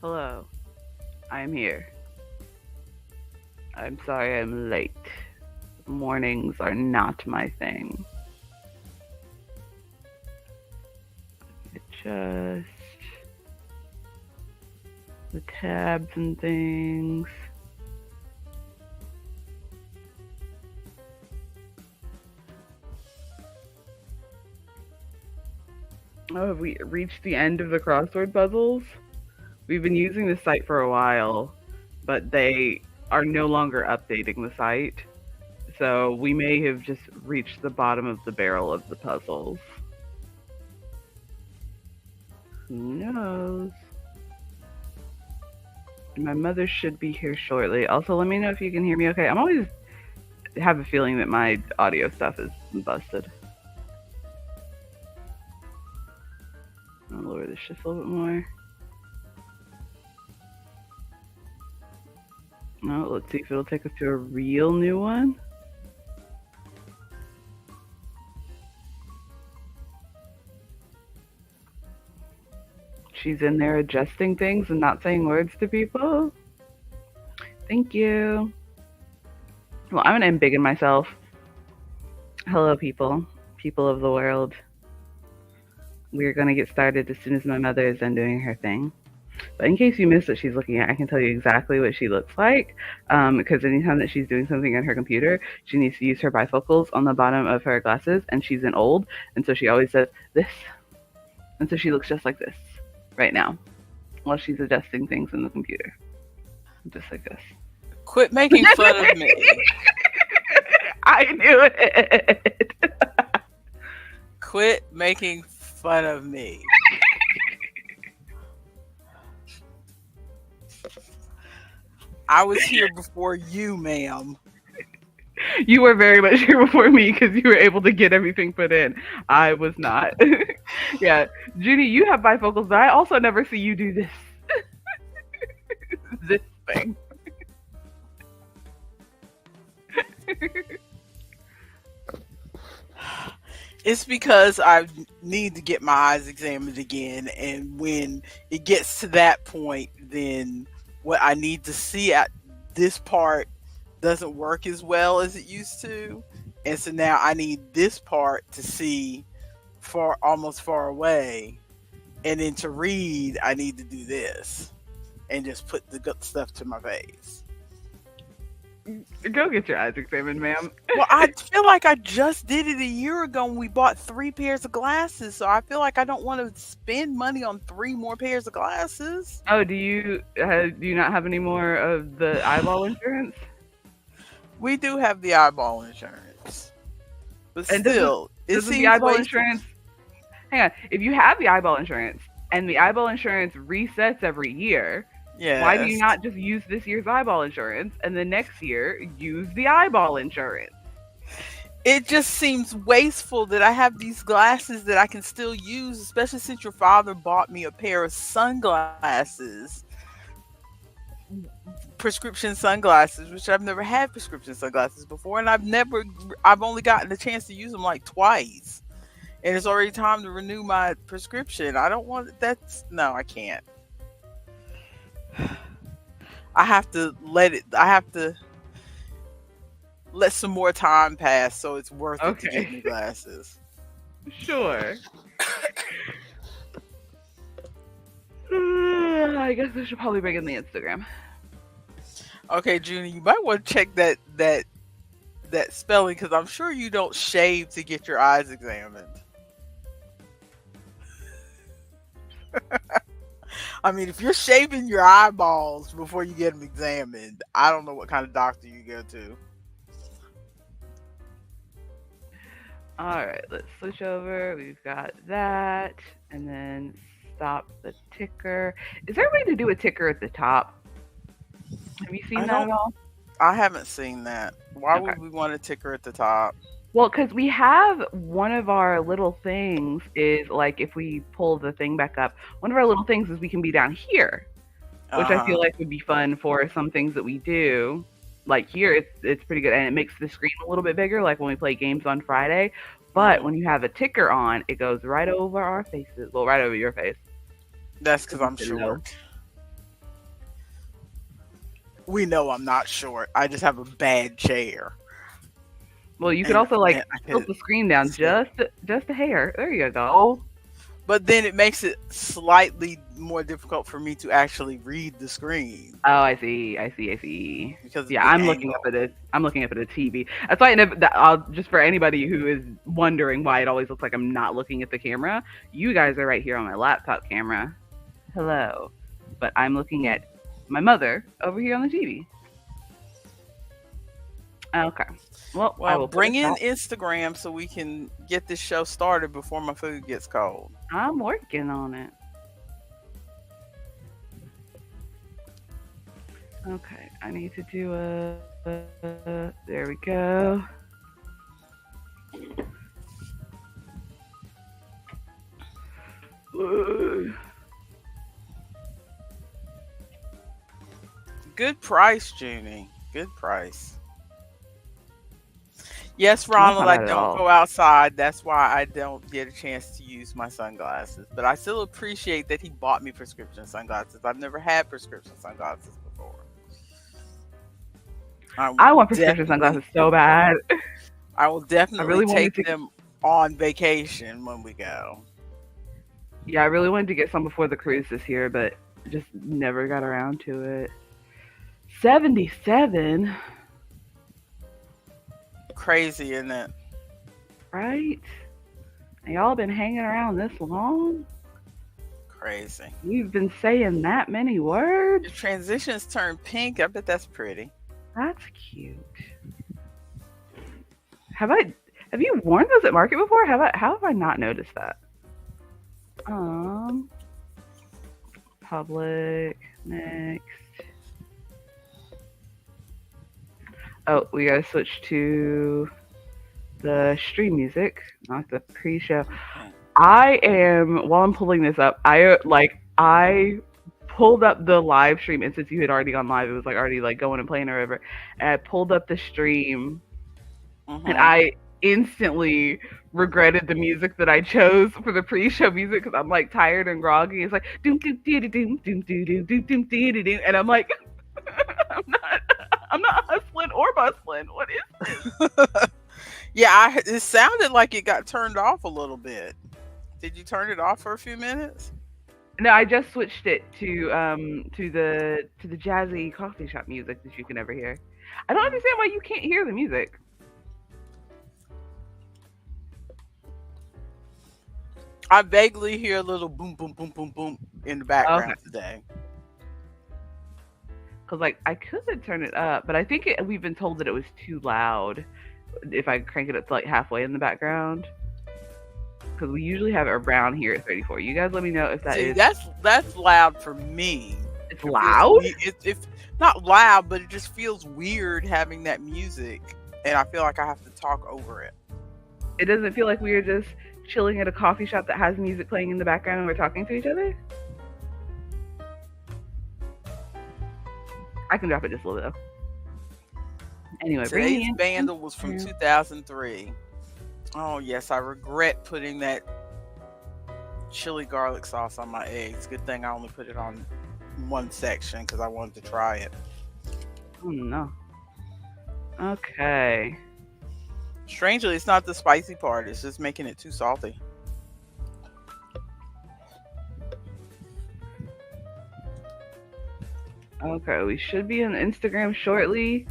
Hello, I'm here. I'm sorry I'm late. Mornings are not my thing. It just the tabs and things. Oh, have we reached the end of the crossword puzzles? We've been using this site for a while, but they are no longer updating the site. So we may have just reached the bottom of the barrel of the puzzles. Who knows? My mother should be here shortly. Also, let me know if you can hear me okay. I'm always have a feeling that my audio stuff is busted. I'll lower this just a little bit more. Oh, let's see if it'll take us to a real new one. She's in there adjusting things and not saying words to people. Thank you. Well, I'm gonna embiggen myself. Hello, people. People of the world. We're gonna get started as soon as my mother is done doing her thing. But in case you missed what she's looking at, I can tell you exactly what she looks like. Because anytime that she's doing something on her computer, she needs to use her bifocals on the bottom of her glasses, and she's an old, and so she always says this. And so she looks just like this right now while she's adjusting things in the computer. Just like this. Quit making fun of me. I knew it. Quit making fun of me. I was here before you, ma'am. You were very much here before me because you were able to get everything put in. I was not. Yeah, Judy, you have bifocals, but I also never see you do this. This thing. It's because I need to get my eyes examined again, and when it gets to that point, then what I need to see at this part doesn't work as well as it used to, and so now I need this part to see far, almost far away, and then to read I need to do this and just put the good stuff to my face. Go get your eyes examined, ma'am. Well, I feel like I just did it a year ago when we bought 3 pairs of glasses, so I feel like I don't want to spend money on 3 more pairs of glasses. Oh, do you not have any more of the eyeball insurance? We do have the eyeball insurance, but And still, it doesn't the seems eyeball wasteful. insurance? Hang on. If you have the eyeball insurance and the eyeball insurance resets every year, why do you Yes, not just use this year's eyeball insurance and the next year use the eyeball insurance? it just seems wasteful that I have these glasses that I can still use, especially since your father bought me a pair of sunglasses, prescription sunglasses, which I've never had prescription sunglasses before, and I've only gotten the chance to use them like twice, and it's already time to renew my prescription. I don't want that's no, I can't. I have to let some more time pass so it's worth it to get Okay, new glasses. sure. I guess I should probably bring in the Instagram. Okay, Junie, you might want to check that spelling because I'm sure you don't shave to get your eyes examined. I mean, if you're shaving your eyeballs before you get them examined, I don't know what kind of doctor you go to. All right, let's switch over. We've got that, and then stop the ticker. Is there a way to do a ticker at the top? Have you seen I that don't. at all? I haven't seen that. Why Okay. would we want a ticker at the top? Well, because we have one of our little things is like if we pull the thing back up, one of our little things is we can be down here, which Uh I huh. feel like would be fun for some things that we do. Like here, it's pretty good, and it makes the screen a little bit bigger, like when we play games on Friday. But Hmm. when you have a ticker on, it goes right over our faces. Well, right over your face. That's So because you I'm should know. short. We know I'm not short. I just have a bad chair, Well, you could and also like I tilt could the screen down sit. just a hair. There you go. But then it makes it slightly more difficult for me to actually read the screen Oh, I see. I see. I see. because of Yeah, the I'm looking up angle. at it. I'm looking up at a TV. That's why I'll just for anybody who is wondering why it always looks like I'm not looking at the camera. You guys are right here on my laptop camera. Hello, but I'm looking at my mother over here on the TV. Okay. Well, I Well, will put a bring in stop. Instagram so we can get this show started before my food gets cold. I'm working on it. Okay, I need to do there we go. Good price, Junie. Good price. Yes, That's Ronald, not I bad at don't all. go outside. That's why I don't get a chance to use my sunglasses. But I still appreciate that he bought me prescription sunglasses. I've never had prescription sunglasses before. I will I want prescription definitely sunglasses so bad. I will I definitely really wanted take to. them on vacation when we go. Yeah, I really wanted to get some before the cruise this year, but just never got around to it. 77, Crazy, isn't it? right? And y'all been hanging around this long? Crazy. You've been saying that many words? Your transitions turn pink. I bet that's pretty. That's cute. Have you worn those at market before? How have I not noticed that? Um Public next. Oh, we gotta switch to the stream music, not the pre-show. Okay. I am while I'm pulling this up. I pulled up the live stream, and since you had already gone live, it was like already like going and playing or whatever. And I pulled up the stream, and Mm-hmm. I instantly regretted the music that I chose for the pre-show music because I'm like tired and groggy. It's like doom doom dee doom doom doo doom doom doom dee doom, and I'm like, I'm not, I'm not hustling or bustling. What is this? Yeah, it sounded like it got turned off a little bit. Did you turn it off for a few minutes? No, I just switched it to the jazzy coffee shop music that you can never hear. I don't Mm. understand why you can't hear the music. I vaguely hear a little boom, boom, boom, boom, boom in the Okay, background today. because like I could turn it up, but I think we've been told that it was too loud if I crank it up to like halfway in the background. Because we usually have it around here at 34. You guys let me know if that See, is that's loud for me. it's It feels loud. it not loud, but it just feels weird having that music, and I feel like I have to talk over it. It doesn't feel like we are just chilling at a coffee shop that has music playing in the background and we're talking to each other. I can drop it just a little bit though. Anyway, bring Today's me Vandal was from in. 2003. Oh yes, I regret putting that chili garlic sauce on my eggs. Good thing I only put it on one section because I wanted to try it. Oh no. Okay. Strangely, it's not the spicy part. It's just making it too salty. Okay, we should be on Instagram shortly.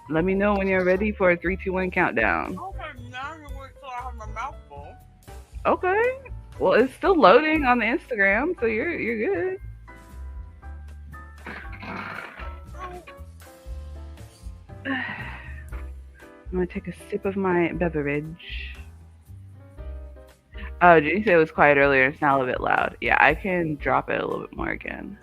Let me know when you're ready for a 3, 2, 1 countdown. Okay, now you wait till I have my mouth full. Okay. Well, it's still loading on the Instagram, so you're good. I'm gonna take a sip of my beverage. Oh, did you say it was quiet earlier? It's now a bit loud. Yeah, I can drop it a little bit more again.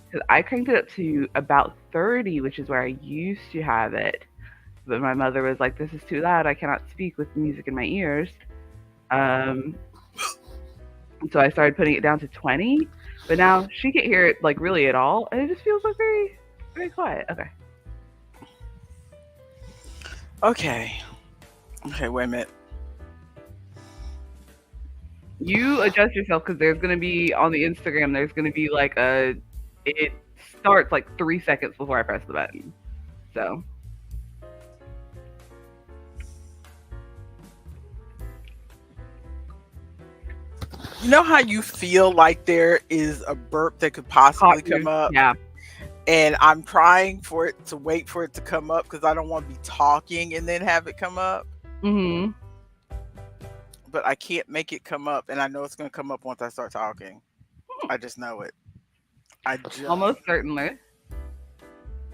Because I cranked it up to about 30, which is where I used to have it. But my mother was like, "This is too loud. I cannot speak with music in my ears." Um, so I started putting it down to 20. But now she can't hear it like really at all, and it just feels like very, very quiet. Okay. Okay. Okay, wait a minute. You adjust yourself because there's gonna be on the Instagram. There's gonna be like a it starts like 3 seconds before I press the button. So You know how you feel like there is a burp that could possibly come up? yeah. And I'm trying for it to wait for it to come up because I don't want to be talking and then have it come up. Mm-hmm. But I can't make it come up, and I know it's going to come up once I start talking. I just know it. Almost certainly.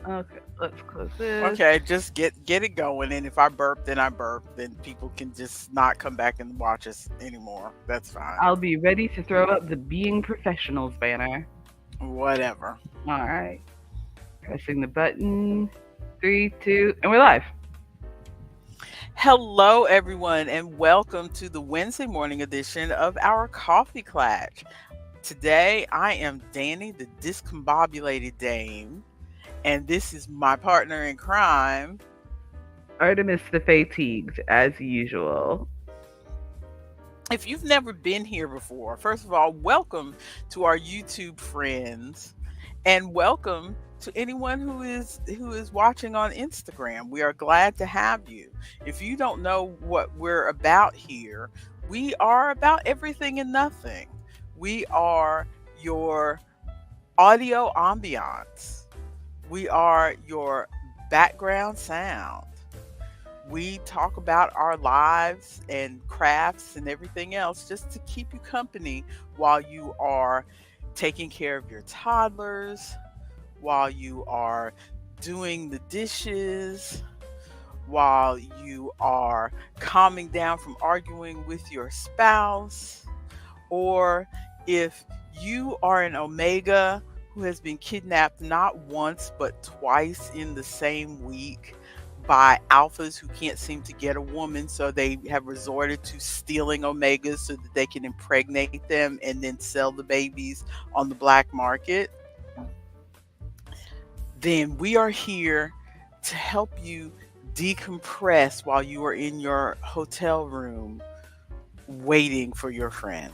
Okay, let's close this. Okay, just get it going, and if I burp, then I burp. Then people can just not come back and watch us anymore. That's fine. I'll be ready to throw up the Being Professionals banner. Whatever. All right. Pressing the button. 3, 2, and we're live. Hello, everyone, and welcome to the Wednesday morning edition of our Coffee Klatsch. Today, I am Dani, the discombobulated dame, and this is my partner in crime, Artemis the fatigued, as usual. If you've never been here before, first of all, welcome to our YouTube friends, and welcome to anyone who is watching on Instagram. We are glad to have you. If you don't know what we're about here, we are about everything and nothing. We are your audio ambiance. We are your background sound. We talk about our lives and crafts and everything else just to keep you company while you are taking care of your toddlers, while you are doing the dishes, while you are calming down from arguing with your spouse, or if you are an Omega who has been kidnapped not once but twice in the same week by alphas who can't seem to get a woman, so they have resorted to stealing Omegas so that they can impregnate them and then sell the babies on the black market, then we are here to help you decompress while you are in your hotel room waiting for your friends.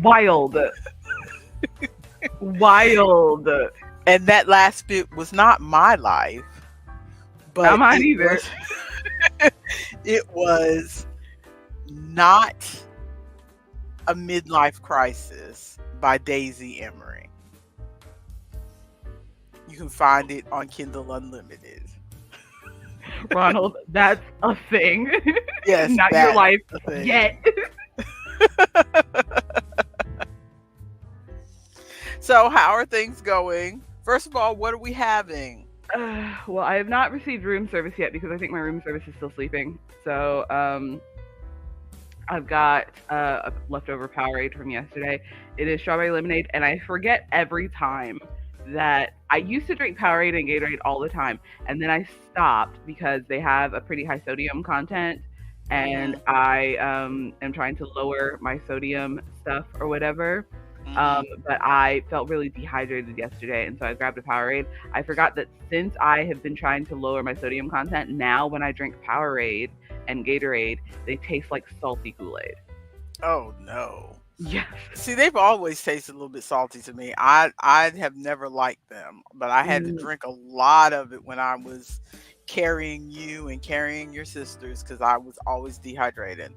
Wild. Wild. And that last bit was not my life, but not mine either. It was not a midlife crisis by Daisy Emery. You can find it on Kindle Unlimited. Ronald, that's a thing. Yes, not your life yet. So, how are things going? First of all, what are we having? Well, I have not received room service yet because I think my room service is still sleeping. So, I've got a leftover Powerade from yesterday. It is strawberry lemonade, and I forget every time that I used to drink Powerade and Gatorade all the time, and then I stopped because they have a pretty high sodium content, and I am trying to lower my sodium stuff or whatever. But I felt really dehydrated yesterday, and so I grabbed a Powerade. I forgot that since I have been trying to lower my sodium content, now when I drink Powerade and Gatorade, they taste like salty Kool-Aid. Oh no. Yes. See, they've always tasted a little bit salty to me. I have never liked them, but I had to drink a lot of it when I was carrying you and carrying your sisters because I was always dehydrated.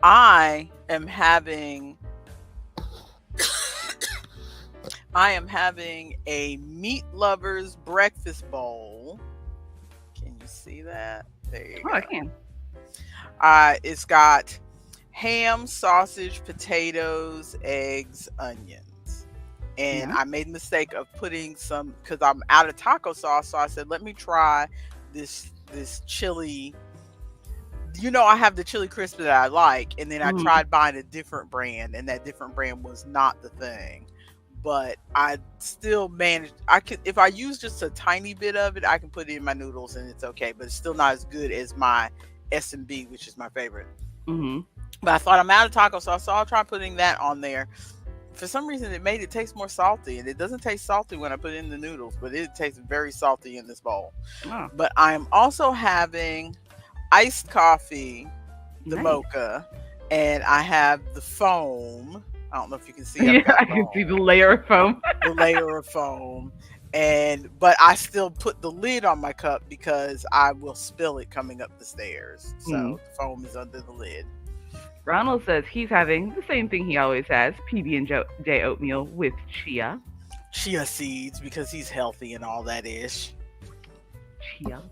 I am having a meat lover's breakfast bowl. Can you see that? There you go. I can. It's got ham, sausage, potatoes, eggs, onions. And I made the mistake of putting some, because I'm out of taco sauce, so I said, let me try this chili. You know, I have the chili crisp that I like, and then I tried buying a different brand, and that different brand was not the thing. But I still managed. If I use just a tiny bit of it, I can put it in my noodles and it's okay. But it's still not as good as my S&B, which is my favorite. But I thought I'm out of taco sauce, so I'll try putting that on there. For some reason, it made it taste more salty, and it doesn't taste salty when I put it in the noodles, but it tastes very salty in this bowl. But I am also having iced coffee, the mocha, and I have the foam. I don't know if you can see. I've Yeah, got I it can see the on layer of foam. the layer of foam, but I still put the lid on my cup because I will spill it coming up the stairs. Hmm. So the foam is under the lid. Ronald says he's having the same thing he always has: PB&J oatmeal with chia. Chia seeds because he's healthy and all that ish. Chia.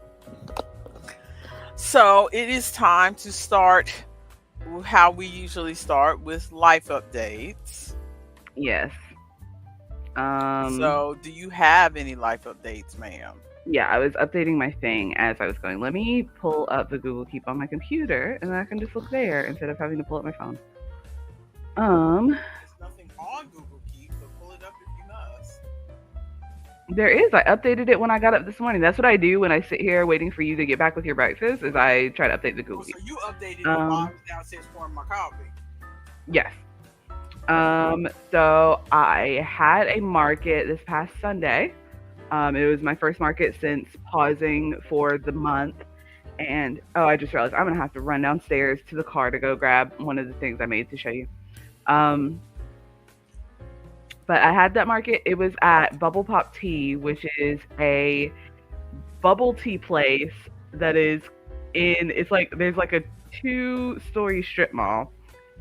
So it is time to start how we usually start with life updates. Yes. Um. So, do you have any life updates, ma'am? Yeah, I was updating my thing as I was going. Let me pull up the Google Keep on my computer, and then I can just look there instead of having to pull up my phone. There's nothing on Google Keep, but pull it up if you must. There is. I updated it when I got up this morning. That's what I do when I sit here waiting for you to get back with your breakfast. Is I try to update the Google Oh, Keep. so you updated it while I was downstairs pouring my coffee. Yes. So I had a market this past Sunday. It was my first market since pausing for the month. And I just realized I'm gonna have to run downstairs to the car to go grab one of the things I made to show you. Um, but I had that market. It was at Bubble Pop Tea, which is a bubble tea place that is in. It's like there's like a 2-story strip mall,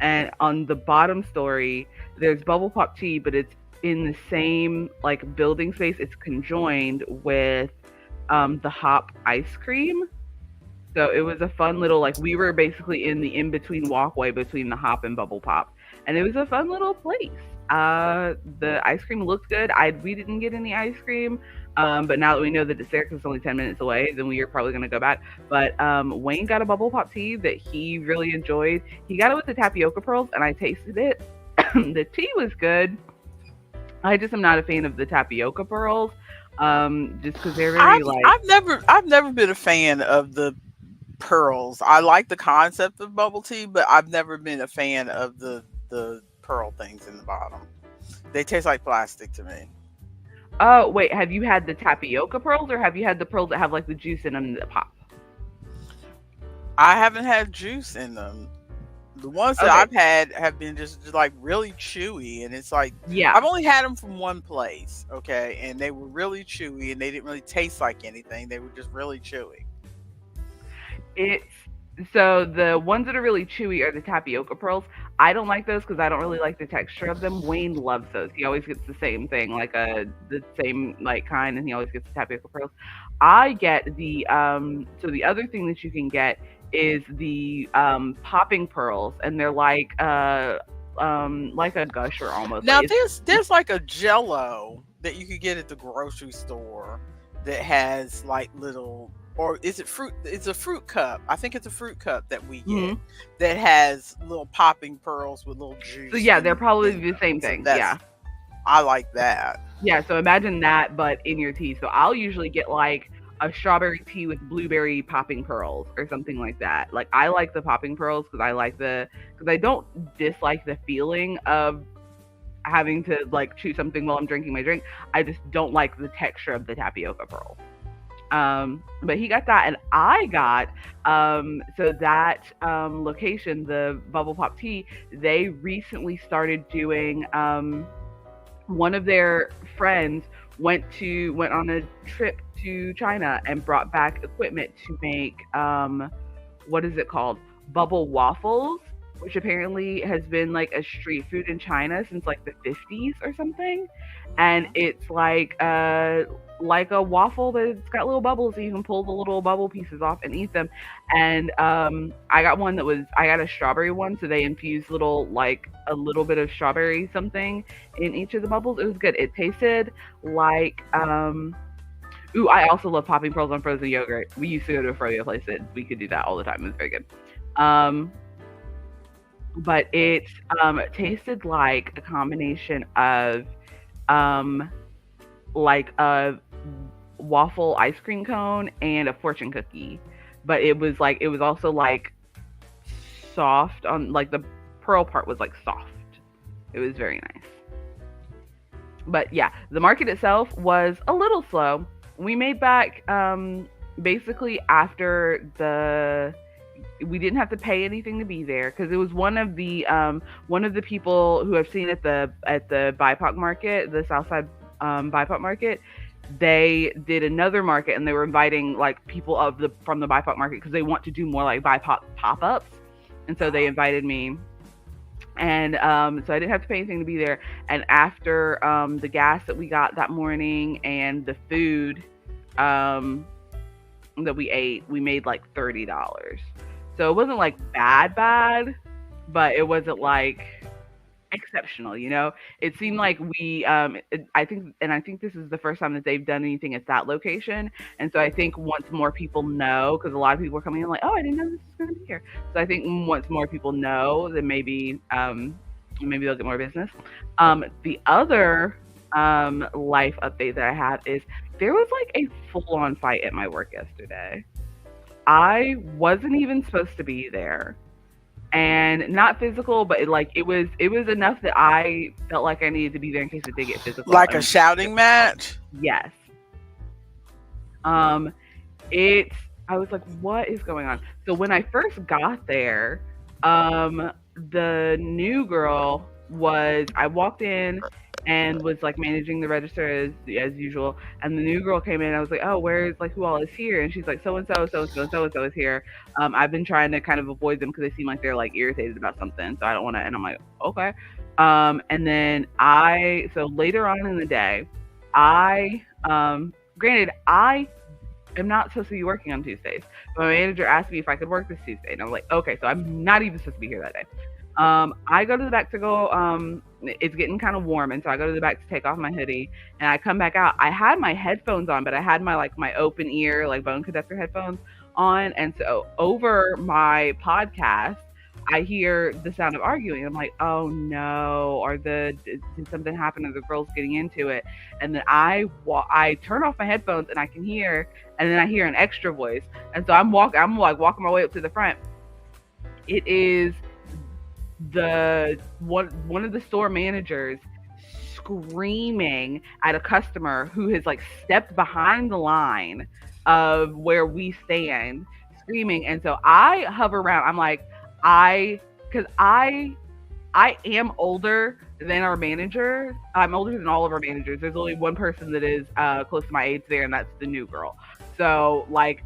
and on the bottom story there's Bubble Pop Tea, but it's in the same like building space. It's conjoined with the Hop ice cream. So it was a fun little, like, we were basically in the in between walkway between the Hop and Bubble Pop, and it was a fun little place. The ice cream looked good. We didn't get any ice cream, but now that we know that it's there because it's only 10 minutes away, then we are probably gonna go back. But Wayne got a Bubble Pop tea that he really enjoyed. He got it with the tapioca pearls, and I tasted it. The tea was good. I just am not a fan of the tapioca pearls, just because they're very I've never been a fan of the pearls. I like the concept of bubble tea, but I've never been a fan of the pearl things in the bottom. They taste like plastic to me. Oh, wait, have you had the tapioca pearls, or have you had the pearls that have like the juice in them that pop? I haven't had juice in them. The ones that Okay. I've had have been just like really chewy, and it's like Yeah. I've only had them from one place, okay, and they were really chewy, and they didn't really taste like anything. They were just really chewy. It's so the ones that are really chewy are the tapioca pearls. I don't like those because I don't really like the texture of them. Wayne loves those. He always gets the same thing, like the same like kind, and he always gets the tapioca pearls. I get the so the other thing that you can get is the popping pearls, and they're like a gusher almost. Now Like it's there's like a Jello that you could get at the grocery store that has like little, or is it fruit? It's a fruit cup. I think it's a fruit cup that we get Mhm. that has little popping pearls with little juice. So yeah, they're probably in the same them. So thing. Yeah. I like that. Yeah, so imagine that, but in your tea. So I'll usually get like a strawberry tea with blueberry popping pearls or something like that. Like I like the popping pearls because I don't dislike the feeling of having to like chew something while I'm drinking my drink. I just don't like the texture of the tapioca pearl. But he got that, and I got so that location, the Bubble Pop Tea, they recently started doing one of their friends went on a trip to China and brought back equipment to make what is it called? Bubble waffles, which apparently has been like a street food in China since like the 50s or something. And it's like a waffle that's got little bubbles, so you can pull the little bubble pieces off and eat them. And I got a strawberry one, so they infused a little bit of strawberry something in each of the bubbles. It was good. It tasted like ooh, I also love popping pearls on frozen yogurt. We used to go to a froyo place that we could do that all the time. It was very good. Um, but it tasted like a combination of um, like a waffle ice cream cone and a fortune cookie. But it was also like soft on like the pearl part was like soft. It was very nice. But yeah, the market itself was a little slow. We made back basically after We didn't have to pay anything to be there because it was one of the people who I've seen at the BIPOC market, the Southside BIPOC market. They did another market and they were inviting like people of the from the BIPOC market because they want to do more like BIPOC pop-ups, and so they invited me. And so I didn't have to pay anything to be there. And after the gas that we got that morning and the food um, that we ate, we made like $30. So it wasn't like bad, but it wasn't like exceptional, you know? It seemed like I think this is the first time that they've done anything at that location. And so I think once more people know, because a lot of people are coming in like, oh, I didn't know this was going to be here. So I think once more people know, then maybe they'll get more business. The other life update that I have is there was like a full on fight at my work yesterday. I wasn't even supposed to be there, and not physical, but it was enough that I felt like I needed to be there in case it did get physical. Like a shouting match? Yes. Um, it's I was like, what is going on? So when I first got there, the new girl was I walked in and was like managing the register as usual, and the new girl came in and I was like, oh, where's like who all is here? And she's like, so and so, so and so, and so and so is here. I've been trying to kind of avoid them because they seem like they're like irritated about something, so I don't want to. And I'm like, okay. And then so later on in the day, granted, I am not supposed to be working on Tuesdays. My manager asked me if I could work this Tuesday, and I was like, okay, so I'm not even supposed to be here that day. I go to the back to go. It's getting kind of warm, and so I go to the back to take off my hoodie, and I come back out. I had my headphones on, but I had my open ear like bone conductor headphones on, and so over my podcast, I hear the sound of arguing. I'm like, oh no, did something happen? Are the girls getting into it? And then I turn off my headphones and I can hear, and then I hear an extra voice, and so I'm like walking my way up to the front. It is the one of the store managers screaming at a customer who has like stepped behind the line of where we stand, screaming. And so I hover around. I'm like, because I am older than our manager. I'm older than all of our managers. There's only one person that is close to my age there, and that's the new girl. So like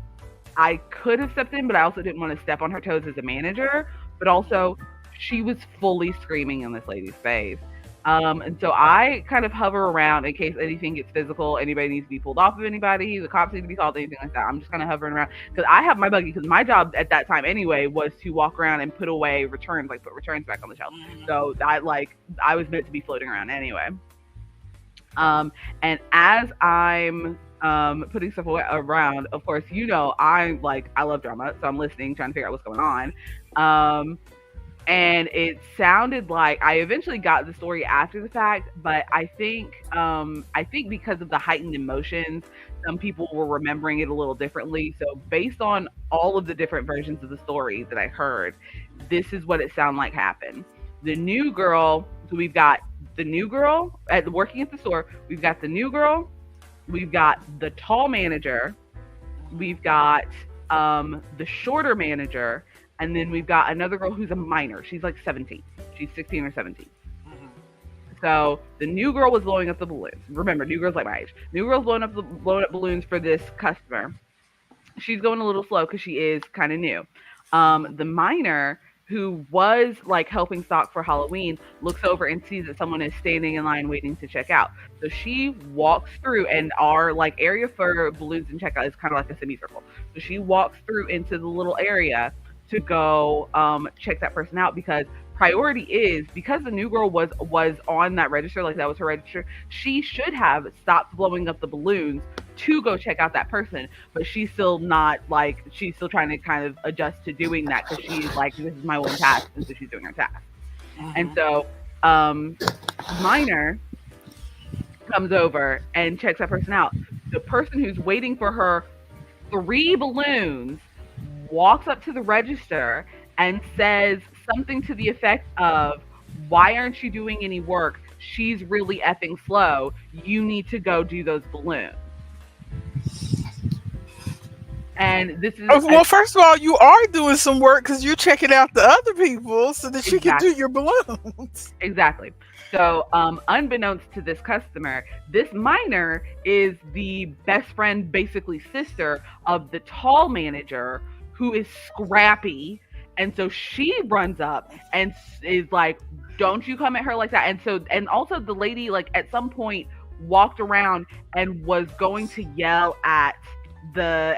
I could have stepped in, but I also didn't want to step on her toes as a manager. But also, she was fully screaming in this lady's face. And so I kind of hover around in case anything gets physical, anybody needs to be pulled off of anybody, the cops need to be called, anything like that. I'm just kind of hovering around because I have my buggy, because my job at that time anyway was to walk around and put away returns, like put returns back on the shelf. So I was meant to be floating around anyway. And as I'm putting stuff around, of course, you know, I love drama, so I'm listening, trying to figure out what's going on. And it sounded like I eventually got the story after the fact, but I think because of the heightened emotions, some people were remembering it a little differently. So based on all of the different versions of the story that I heard, this is what it sounded like happened. The new girl, so we've got the new girl working at the store, we've got the new girl, we've got the tall manager, we've got the shorter manager, and then we've got another girl who's a minor. She's like 17. She's 16 or 17. Mm-hmm. So the new girl was blowing up the balloons. Remember, new girl's like my age. New girl's blowing up balloons for this customer. She's going a little slow because she is kind of new. The minor, who was like helping stock for Halloween, looks over and sees that someone is standing in line waiting to check out. So she walks through, and our like area for balloons and checkout is kind of like a semicircle. So she walks through into the little area to go check that person out, because priority is, because the new girl was on that register, like that was her register, she should have stopped blowing up the balloons to go check out that person, but she's still not, like, she's still trying to kind of adjust to doing that because she's like, this is my one task, and so she's doing her task. Mm-hmm. And so minor comes over and checks that person out. The person who's waiting for her 3 balloons walks up to the register and says something to the effect of, why aren't you doing any work? She's really effing slow. You need to go do those balloons. And this is Well, first of all, you are doing some work because you're checking out the other people so that you can do exactly. your balloons. Exactly. So, unbeknownst to this customer, this minor is the best friend, basically sister of the tall manager, who is scrappy. And so she runs up and is like, "Don't you come at her like that." And so, and also the lady, like, at some point walked around and was going to yell at the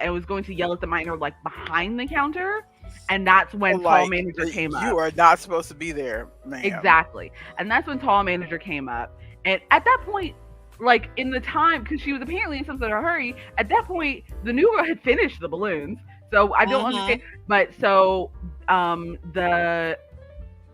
minor, like, behind the counter. And that's when tall Like, manager came up. you are not supposed to be there, ma'am. Exactly. And that's when tall manager came up. And at that point, like, in the time, because she was apparently in some sort of hurry, at that point, the new girl had finished the balloons. So I don't Mm-hmm. understand. But so the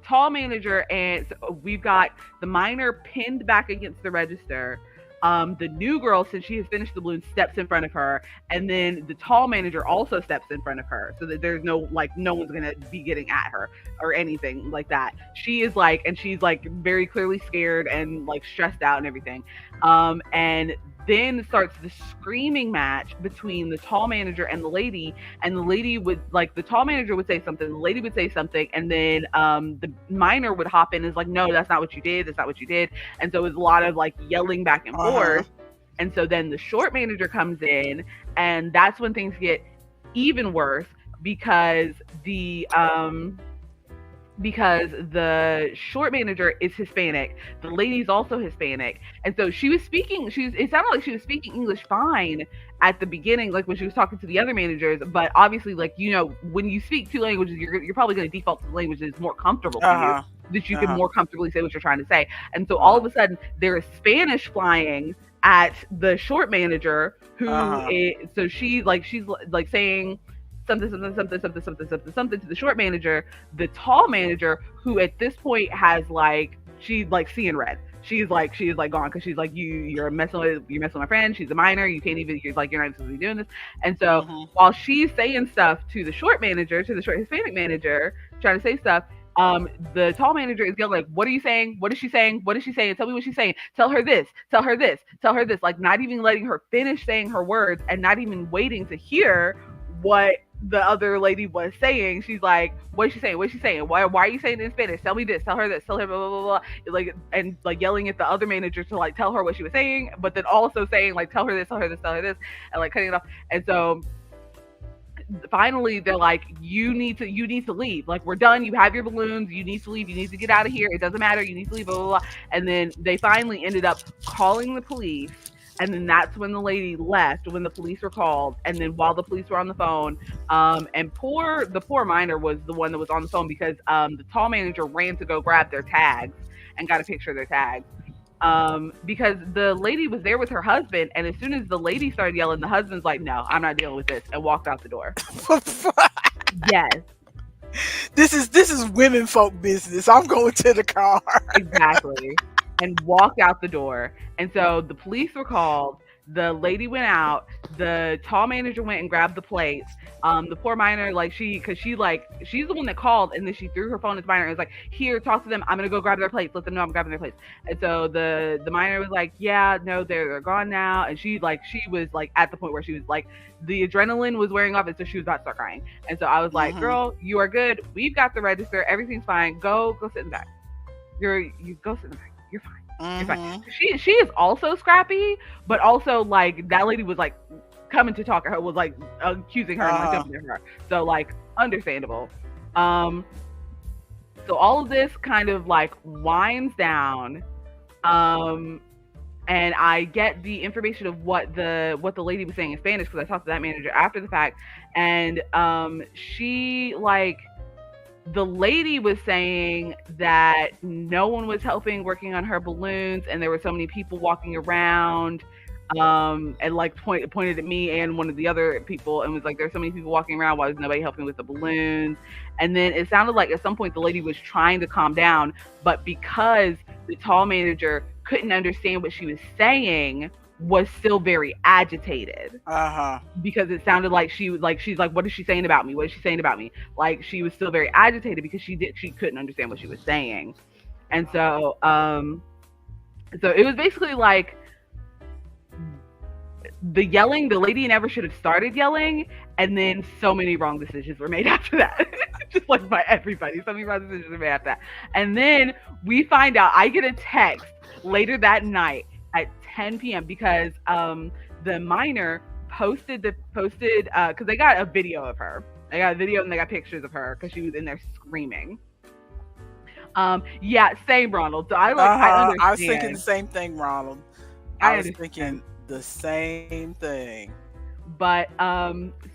tall manager, and so we've got the minor pinned back against the register. The new girl, since she has finished the balloon, steps in front of her, and then the tall manager also steps in front of her, so that there's no, like, no one's gonna be getting at her or anything like that. She's like very clearly scared and like stressed out and everything. And then starts the screaming match between the tall manager and the lady would, like, the tall manager would say something, the lady would say something, and then the minor would hop in and is like, "No, that's not what you did, that's not what you did." And so it was a lot of like yelling back and Uh-huh. forth. And so then the short manager comes in, and that's when things get even worse, because the short manager is Hispanic. The lady's also Hispanic. And so it sounded like she was speaking English fine at the beginning, like when she was talking to the other managers. But obviously, like, when you speak two languages, you're probably going to default to the language that's more comfortable to you, Uh-huh. that you can Uh-huh. more comfortably say what you're trying to say. And so all Uh-huh. of a sudden, there is Spanish flying at the short manager, who Uh-huh. is, so she's like saying something, something, something, something, something, something, something to the short manager. The tall manager, who at this point has, like, she's like seeing red. She is like gone, because she's like, you're messing with my friend. She's a minor. You can't even, you're not even supposed to be doing this. And so Mm-hmm. while she's saying stuff to the short manager, to the short Hispanic manager, trying to say stuff, the tall manager is yelling, like, "What are you saying? What is she saying? What is she saying? Tell me what she's saying. Tell her this. Tell her this. Tell her this." Like, not even letting her finish saying her words, and not even waiting to hear what the other lady was saying. She's like, "What is she saying? What is she saying? Why are you saying it in Spanish? Tell me this. Tell her this. Tell her blah blah blah blah." Like, and like yelling at the other manager to, like, tell her what she was saying, but then also saying, like, "Tell her this. Tell her this. Tell her this," and like cutting it off. And so finally they're like, you need to leave, like, we're done, you have your balloons, you need to leave, you need to get out of here, it doesn't matter, you need to leave, blah blah blah. And then they finally ended up calling the police. And then that's when the lady left, when the police were called. And then while the police were on the phone, and the poor minor was the one that was on the phone, because the tall manager ran to go grab their tags and got a picture of their tags, because the lady was there with her husband, and as soon as the lady started yelling, the husband's like, "No, I'm not dealing with this," and walked out the door. Yes, This is women folk business. I'm going to the car. exactly. And walked out the door. And so the police were called. The lady went out. The tall manager went and grabbed the plates. The poor minor, like, because she's the one that called, and then she threw her phone at the minor and was like, "Here, talk to them. I'm gonna go grab their plates. Let them know I'm grabbing their plates." And so the minor was like, "Yeah, no, they're gone now." And she was like at the point where she was like, the adrenaline was wearing off, and so she was about to start crying. And so I was like, Mm-hmm. "Girl, you are good. We've got the register. Everything's fine. Go sit in the back. You go sit in the back. You're fine." You're fine. Mm-hmm. She is also scrappy, but also, like, that lady was like coming to talk to her, was like accusing her and like Uh-huh. jumping at her. So, like, understandable. Um, so all of this kind of like winds down. Um, and I get the information of what the lady was saying in Spanish, because I talked to that manager after the fact, and she, like, the lady was saying that no one was helping working on her balloons, and there were so many people walking around, and like pointed at me and one of the other people, and was like, "There's so many people walking around, why is nobody helping with the balloons?" And then it sounded like at some point the lady was trying to calm down, but because the tall manager couldn't understand what she was saying, was still very agitated, Uh-huh. because it sounded like she's like, "What is she saying about me? What is she saying about me?" Like, she was still very agitated because she couldn't understand what she was saying. And so it was basically like the yelling, the lady never should have started yelling, and then so many wrong decisions were made after that. Just like by everybody, so many wrong decisions were made after that. And then we find out, I get a text later that night at 10 p.m. because the minor posted because they got a video of her. They got a video and they got pictures of her because she was in there screaming. Yeah, same, Ronald. So I understand. I was thinking the same thing, Ronald. I was thinking the same thing. But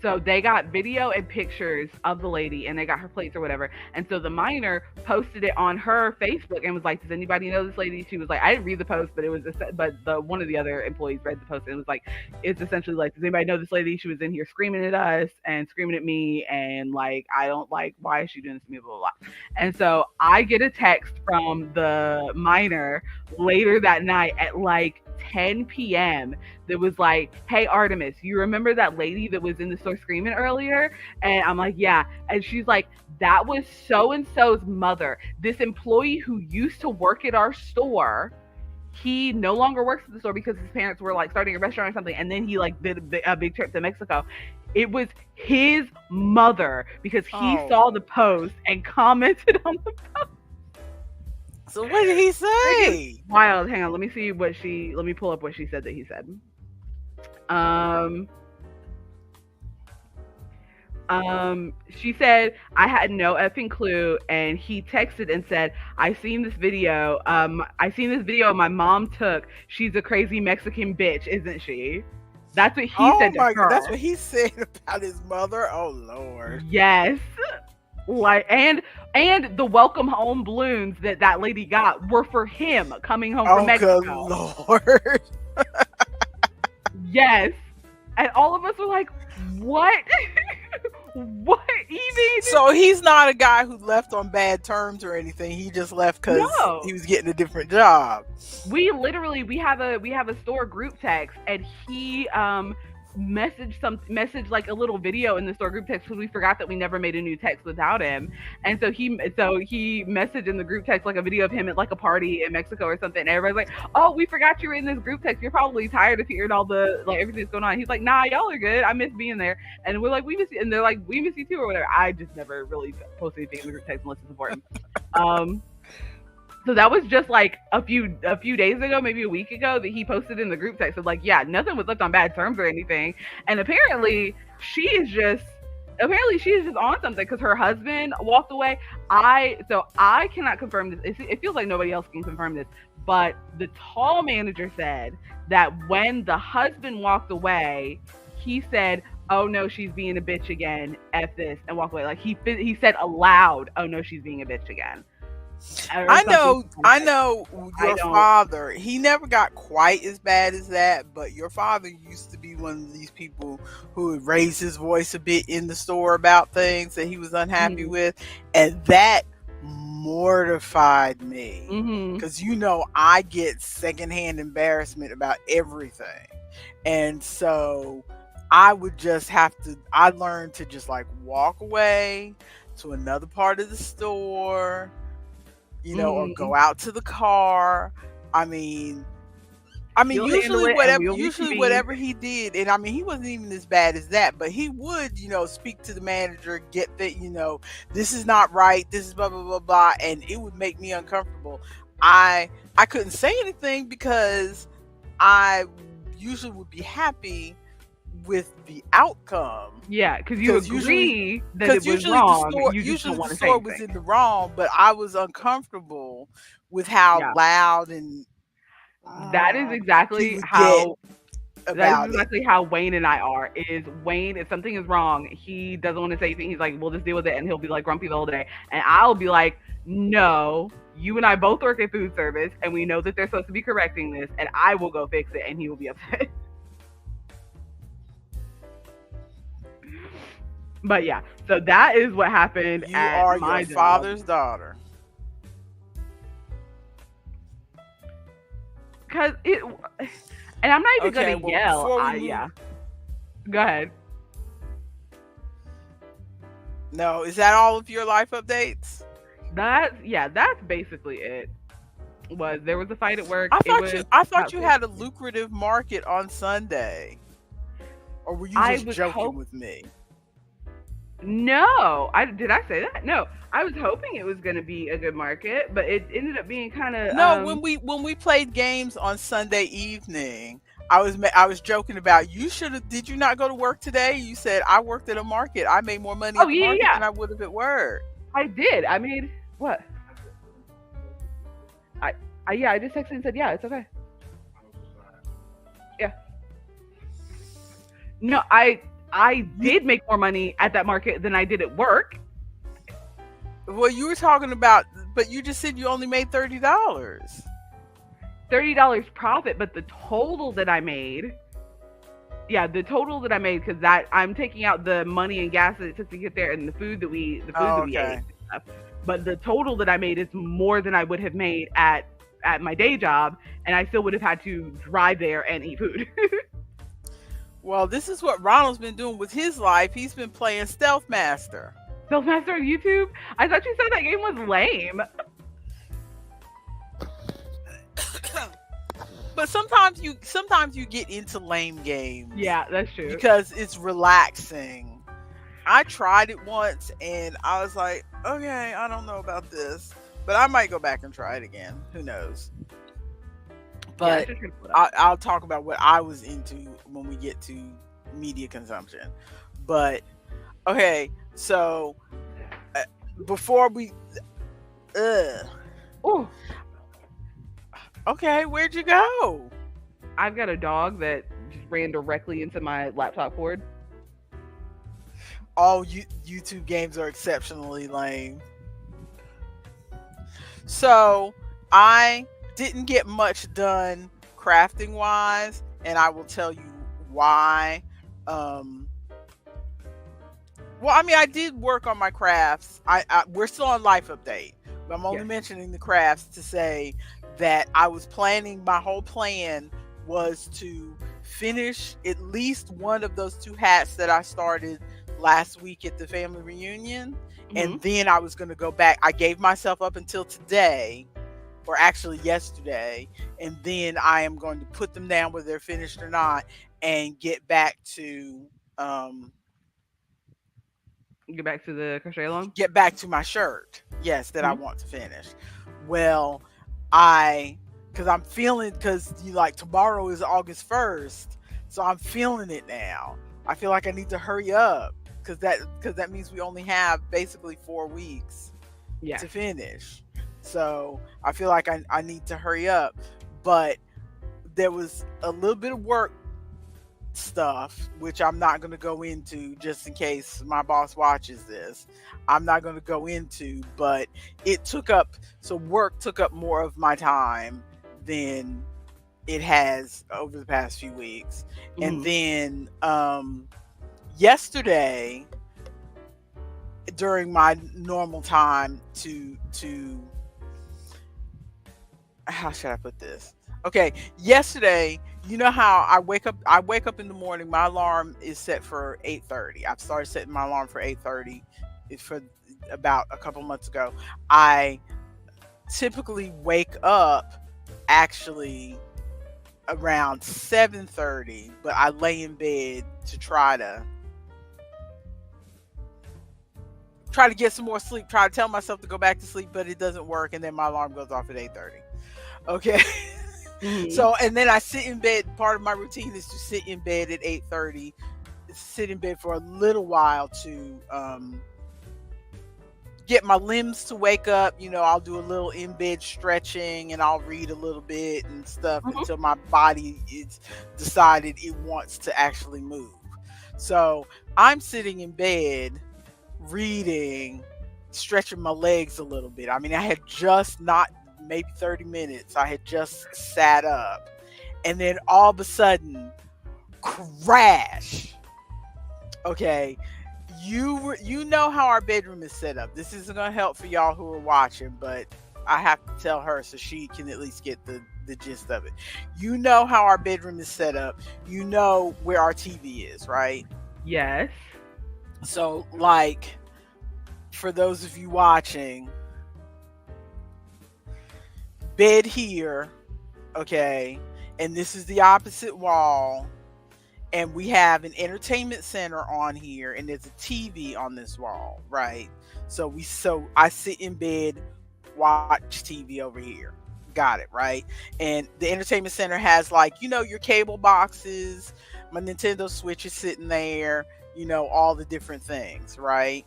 so they got video and pictures of the lady, and they got her plates or whatever. And so the minor posted it on her Facebook and was like, "Does anybody know this lady?" She was like, "I didn't read the post, but it was one of the other employees read the post, and it was like, it's essentially like, does anybody know this lady? She was in here screaming at us and screaming at me, and like, I don't like, why is she doing this to me, blah blah blah." And so I get a text from the minor later that night at like 10 p.m. that was like, "Hey Artemis, you remember that lady that was in the store screaming earlier?" And I'm like, "Yeah." And she's like, "That was so and so's mother. This employee who used to work at our store, he no longer works at the store because his parents were like starting a restaurant or something, and then he like did a big trip to Mexico. It was his mother because he saw the post and commented on the post." So what did he say? Wild. Hang on. Let me pull up what she said that he said. She said, "I had no effing clue," and he texted and said, I seen this video of my mom took. She's a crazy Mexican bitch, isn't she?" That's what he said to her. That's what he said about his mother. Oh Lord. Yes. Like, and the welcome home balloons that lady got were for him coming home from Mexico. Oh good Lord. Yes. And all of us were like, what? What even? So he's not a guy who left on bad terms or anything. He just left because he was getting a different job. We have a store group text, and he messaged like a little video in the store group text because we forgot that we never made a new text without him. And so he messaged in the group text like a video of him at like a party in Mexico or something, and everybody's like, "Oh, we forgot you were in this group text. You're probably tired of hearing all the like everything that's going on." He's like, "Nah, y'all are good. I miss being there." And we're like, "We miss you," and they're like, "We miss you too," or whatever. I just never really post anything in the group text unless it's important. So that was just like a few days ago, maybe a week ago, that he posted in the group text of like, yeah, nothing was left on bad terms or anything. And apparently she is just on something because her husband walked away. I cannot confirm this. It feels like nobody else can confirm this, but the tall manager said that when the husband walked away, he said, "Oh no, she's being a bitch again. F this," and walked away. Like he said aloud, "Oh no, she's being a bitch again." I know your father, he never got quite as bad as that, but your father used to be one of these people who would raise his voice a bit in the store about things that he was unhappy with, and that mortified me because I get secondhand embarrassment about everything, and so I learned to just like walk away to another part of the store, or go out to the car. I mean, usually whatever he did, and I mean, he wasn't even as bad as that, but he would, speak to the manager, get that, this is not right, this is blah, blah, blah, blah, and it would make me uncomfortable. I couldn't say anything because I usually would be happy with the outcome. Yeah, because you agree that it was wrong. Usually the store was in the wrong, but I was uncomfortable with how loud and that is exactly how Wayne and I are. Is Wayne, if something is wrong, he doesn't want to say anything. He's like, "We'll just deal with it," and he'll be like grumpy the whole day. And I'll be like, "No, you and I both work at food service, and we know that they're supposed to be correcting this, and I will go fix it," and he will be upset. But yeah, so that is what happened. You are your father's daughter. And I'm not even gonna yell. Yeah. Go ahead. No, is that all of your life updates? That's basically it. There was a fight at work. I thought you had a lucrative market on Sunday. or were you I just was joking with me? No, did I say that? No, I was hoping it was going to be a good market, but it ended up being kind of No, when we played games on Sunday evening, I was joking about, you should have. Did you not go to work today? You said, I worked at a market. I made more money Oh at the yeah, market yeah, than I would have at work. I did. I made what? I, yeah, I just texted and said, yeah, it's okay. Yeah. No, I did make more money at that market than I did at work. Well, you were talking about, but you just said you only made $30. $30 profit, but the total that I made, yeah, the total that I made, because that I'm taking out the money and gas that it took to get there and the food that we Oh, ate okay. and stuff. But the total that I made is more than I would have made at my day job, and I still would have had to drive there and eat food. Well, this is what Ronald's been doing with his life. He's been playing Stealth Master. Self-master on YouTube? I thought you said that game was lame. But sometimes you get into lame games. Yeah, that's true. Because it's relaxing. I tried it once and I was like, okay, I don't know about this, but I might go back and try it again. Who knows? But Yeah, I'll talk about what I was into when we get to media consumption. But okay, so before we, oh, okay, where'd you go? I've got a dog that just ran directly into my laptop cord. All YouTube games are exceptionally lame. So I didn't get much done crafting wise, and I will tell you why. Well, I mean, I did work on my crafts. We're still on life update, but I'm only mentioning the crafts to say that I was planning. My whole plan was to finish at least one of those 2 hats that I started last week at the family reunion, and then I was going to go back. I gave myself up until today, or actually yesterday, and then I am going to put them down whether they're finished or not, and get back to get back to my shirt. Yes, that I want to finish. Well, because I'm feeling, because tomorrow is August 1st, so I'm feeling it now. I feel like I need to hurry up because that means we only have basically 4 weeks to finish. So I feel like I need to hurry up. But there was a little bit of work stuff, which I'm not going to go into just in case my boss watches this. I'm not going to go into, but work took up more of my time than it has over the past few weeks. And then yesterday, during my normal time to how should I put this? Okay, yesterday, you know how I wake up in the morning, my alarm is set for 8:30. I've started setting my alarm for 8:30 for about a couple months ago. I typically wake up actually around 7:30, but I lay in bed to try to get some more sleep, try to tell myself to go back to sleep, but it doesn't work, and then my alarm goes off at 8:30. Okay. So, and then I sit in bed. Part of my routine is to sit in bed at 8:30, sit in bed for a little while to get my limbs to wake up. I'll do a little in bed stretching, and I'll read a little bit and stuff until my body is decided it wants to actually move. So I'm sitting in bed reading, stretching my legs a little bit. I mean, I had just not maybe 30 minutes. I had just sat up, and then all of a sudden, crash. Okay, you know how our bedroom is set up. This isn't gonna help for y'all who are watching, but I have to tell her so she can at least get the gist of it. You know how our bedroom is set up. You know where our TV is, right? Yes. So, for those of you watching, bed here, okay, and this is the opposite wall, and we have an entertainment center on here, and there's a TV on this wall, right? So I sit in bed, watch TV over here. Got it, right? And the entertainment center has, like, your cable boxes, my Nintendo Switch is sitting there, all the different things, right?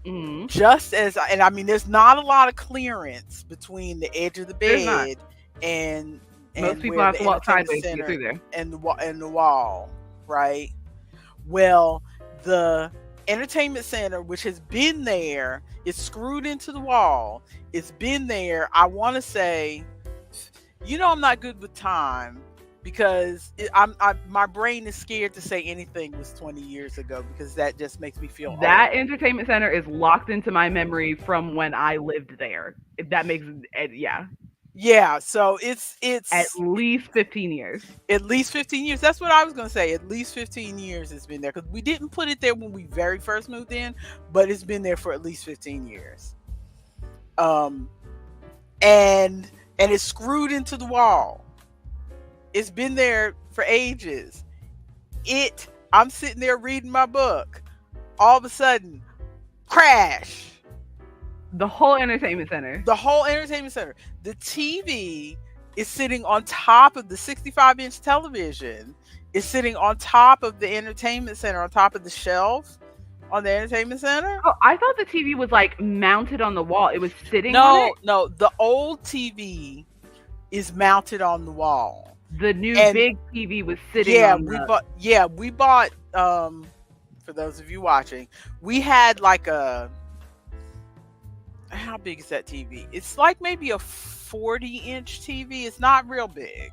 Mm. Just as and I mean, there's not a lot of clearance between the edge of the There's not. bed and Most people where have the to walk entertainment sideways to get center through there. and the wall, right? Well, the entertainment center, which has been there, is screwed into the wall. It's been there. I want to say, I'm not good with time because my brain is scared to say anything was 20 years ago because that just makes me feel That old. entertainment center is locked into my memory from when I lived there. If that makes yeah, Yeah, so it's at it's least 15 years. at least 15 years. That's what I was going to say. At least 15 years it's been there because we didn't put it there when we very first moved in, but it's been there for at least 15 years. Um, and it's screwed into the wall. It's been there for ages. I'm sitting there reading my book. All of a sudden, crash. The whole entertainment center. The whole entertainment center. The TV is sitting on top of the 65-inch television. Is sitting on top of the entertainment center, on top of the shelf on the entertainment center. Oh, I thought the TV was like mounted on the wall. It was sitting on No, it. no, the old TV is mounted on the wall. The new And big TV was sitting on the. we bought for those of you watching, we had like a, how big is that TV? It's like maybe a 40-inch TV. It's not real big.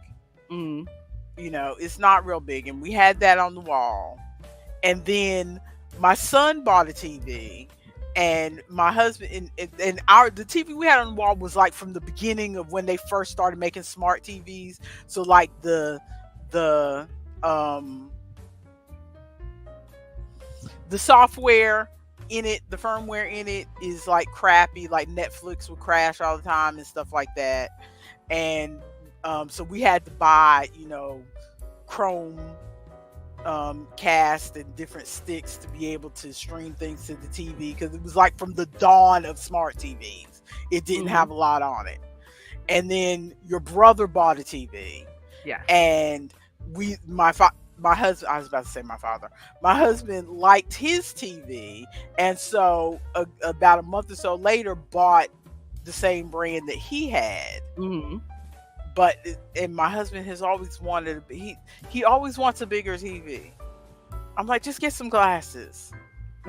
Mm. It's not real big. And we had that on the wall. And then my son bought a TV. And my husband and the TV we had on the wall was like from the beginning of when they first started making smart TVs. So like the software in it, the firmware in it is like crappy, like Netflix would crash all the time and stuff like that. And so we had to buy, Chrome cast and different sticks to be able to stream things to the TV because it was like from the dawn of smart TVs. It didn't have a lot on it. And then your brother bought a TV. Yeah. And my husband, I was about to say my father. My husband liked his TV, and so about a month or so later bought the same brand that he had. Mm-hmm. And my husband has always wanted he always wants a bigger TV. I'm like, just get some glasses.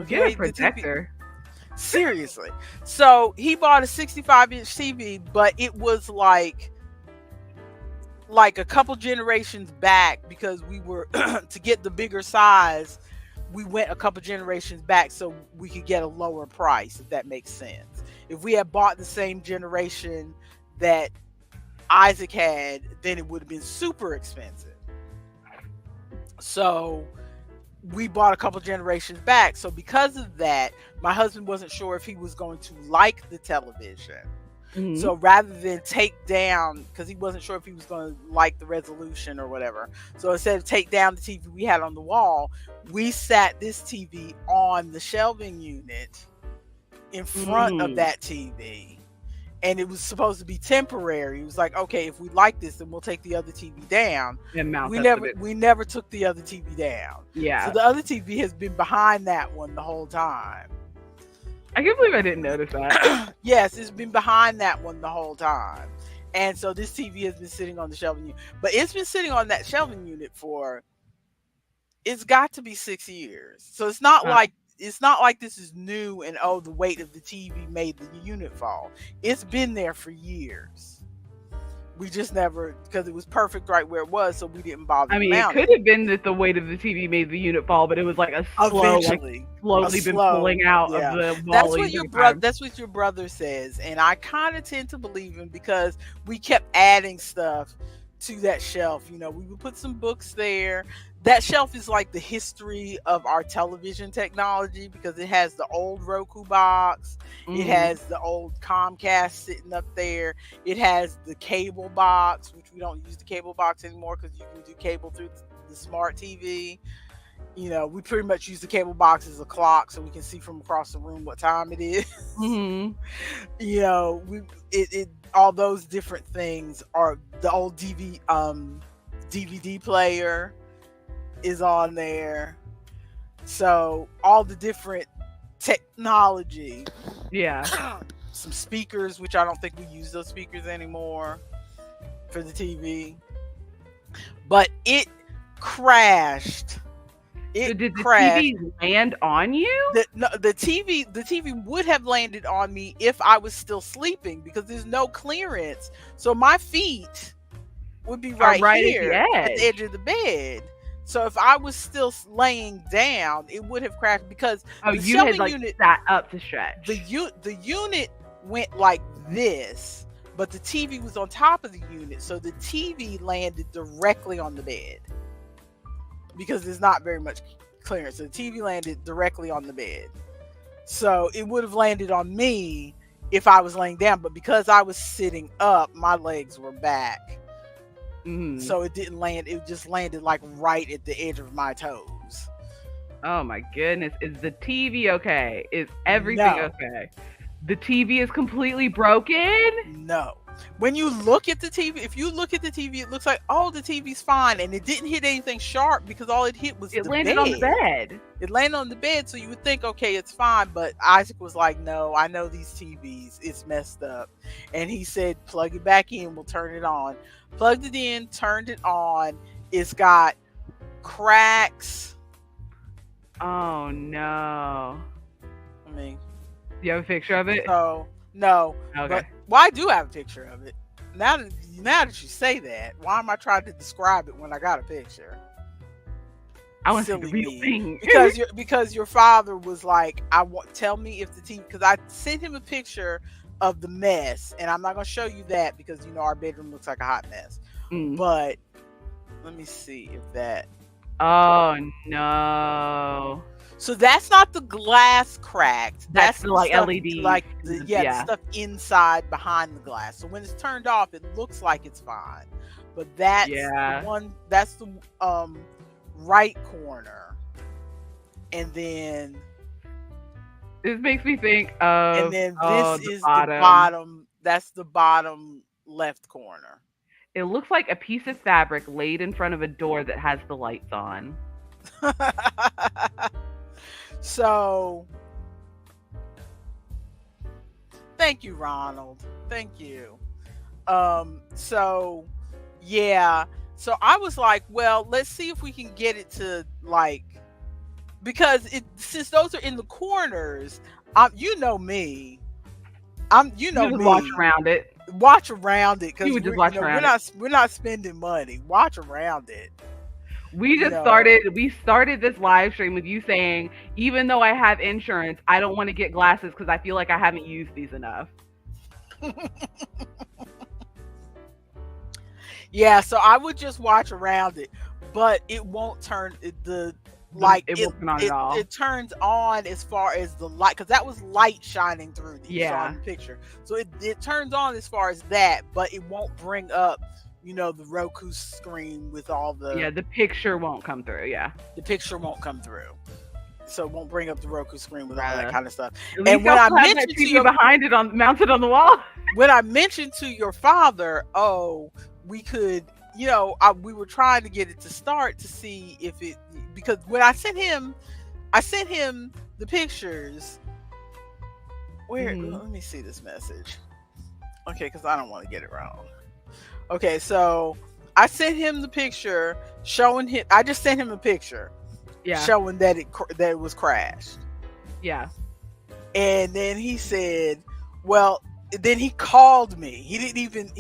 Get a projector. Seriously. So he bought a 65-inch TV, but it was like a couple generations back because we were to get the bigger size. We went a couple generations back so we could get a lower price, if that makes sense. If we had bought the same generation that Isaac had, then it would have been super expensive. So we bought a couple generations back. So because of that, my husband wasn't sure if he was going to like the television. Mm-hmm. So rather than take down, because he wasn't sure if he was going to like the resolution or whatever. So instead of take down the TV we had on the wall, we sat this TV on the shelving unit in front of that TV. And it was supposed to be temporary. It was like, okay, if we like this, then we'll take the other TV down. We never took the other TV down. Yeah. So the other TV has been behind that one the whole time. I can't believe I didn't notice that. Yes, it's been behind that one the whole time. And so this TV has been sitting on the shelving unit. But it's been sitting on that shelving unit for, it's got to be 6 years. So it's not like this is new and the weight of the TV made the unit fall. It's been there for years. We just never, because it was perfect right where it was, so we didn't bother. I mean, it could have been that the weight of the TV made the unit fall, but it was like a slow, slowly been pulling out of the wall. That's what your brother says, and I kind of tend to believe him because we kept adding stuff to that shelf. We would put some books there. That shelf is like the history of our television technology because it has the old Roku box. Mm-hmm. It has the old Comcast sitting up there. It has the cable box, which we don't use the cable box anymore because you can do cable through the smart TV. We pretty much use the cable box as a clock so we can see from across the room what time it is. Hmm. All those different things are the old DVD player is on there. So all the different technology. Yeah. Some speakers, which I don't think we use those speakers anymore for the TV. But it crashed. So did the TV land on you? The TV would have landed on me if I was still sleeping because there's no clearance. So my feet would be right here at the edge of the bed. So if I was still laying down, it would have crashed because the you had unit, sat up to stretch. The unit went like this, but the TV was on top of the unit, so the TV landed directly on the bed because there's not very much clearance. So the TV landed directly on the bed. So it would have landed on me if I was laying down, but because I was sitting up, my legs were back. So it didn't land. It just landed like right at the edge of my toes. Oh my goodness. Is the TV okay? Is everything okay? The TV is completely broken? No. When you look at the TV, if you look at the TV, it looks like, oh, the TV's fine. And it didn't hit anything sharp because all it hit was the bed. It landed on the bed. It landed on the bed, so you would think, okay, it's fine. But Isaac was like, no, I know these TVs. It's messed up. And he said, plug it back in. We'll turn it on. Plugged it in, turned it on. It's got cracks. Oh, no. I mean, do you have a picture of it? No. Okay. Well, I do have a picture of it. Now that you say that, why am I trying to describe it when I got a picture? I want to see the real thing. because your father was like, tell me if the TV, because I sent him a picture of the mess, and I'm not going to show you that because our bedroom looks like a hot mess. But let me see if that. Oh no. So that's not the glass cracked. That's the like stuff, LED, like the stuff inside behind the glass. So when it's turned off, it looks like it's fine, but that's the one. That's the right corner, and then this makes me think of. And then this is the bottom. That's the bottom left corner. It looks like a piece of fabric laid in front of a door that has the lights on. So, thank you, Ronald. Thank you. So I was like, well, let's see if we can get it to because since those are in the corners, you know me. You me. Watch around it. Watch around it because we're not spending money. Watch around it. We started this live stream with you saying, even though I have insurance, I don't want to get glasses because I feel like I haven't used these enough. Yeah, so I would just watch around it, but it won't turn it won't turn on at all. It turns on as far as the light, because that was light shining through the picture. So it turns on as far as that, but it won't bring up the Roku screen with all the... the picture won't come through, The picture won't come through. So it won't bring up the Roku screen with all that kind of stuff. And when I mentioned to you... behind it, mounted on the wall. When I mentioned to your father, we could... we were trying to get it to start to see if it... Because when I sent him the pictures... Let me see this message. Okay, because I don't want to get it wrong. Okay, so I sent him the picture showing him. I just sent him a picture, showing that it was crashed. Yeah, and then he said, "Well." Then he called me. He didn't even.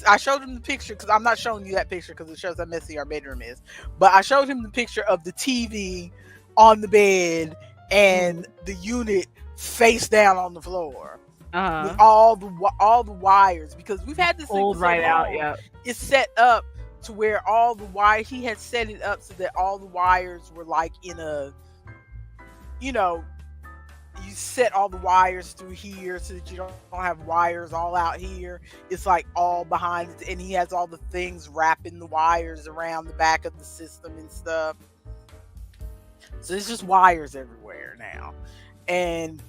I showed him the picture because I'm not showing you that picture because it shows how messy our bedroom is. But I showed him the picture of the TV on the bed and the unit face down on the floor. With all the wires, because we've had this old right out. Yeah, it's set up to where all the wire. He had set it up so that all the wires were like in a, you set all the wires through here so that you don't have wires all out here. It's like all behind it, and he has all the things wrapping the wires around the back of the system and stuff. So there's just wires everywhere now. And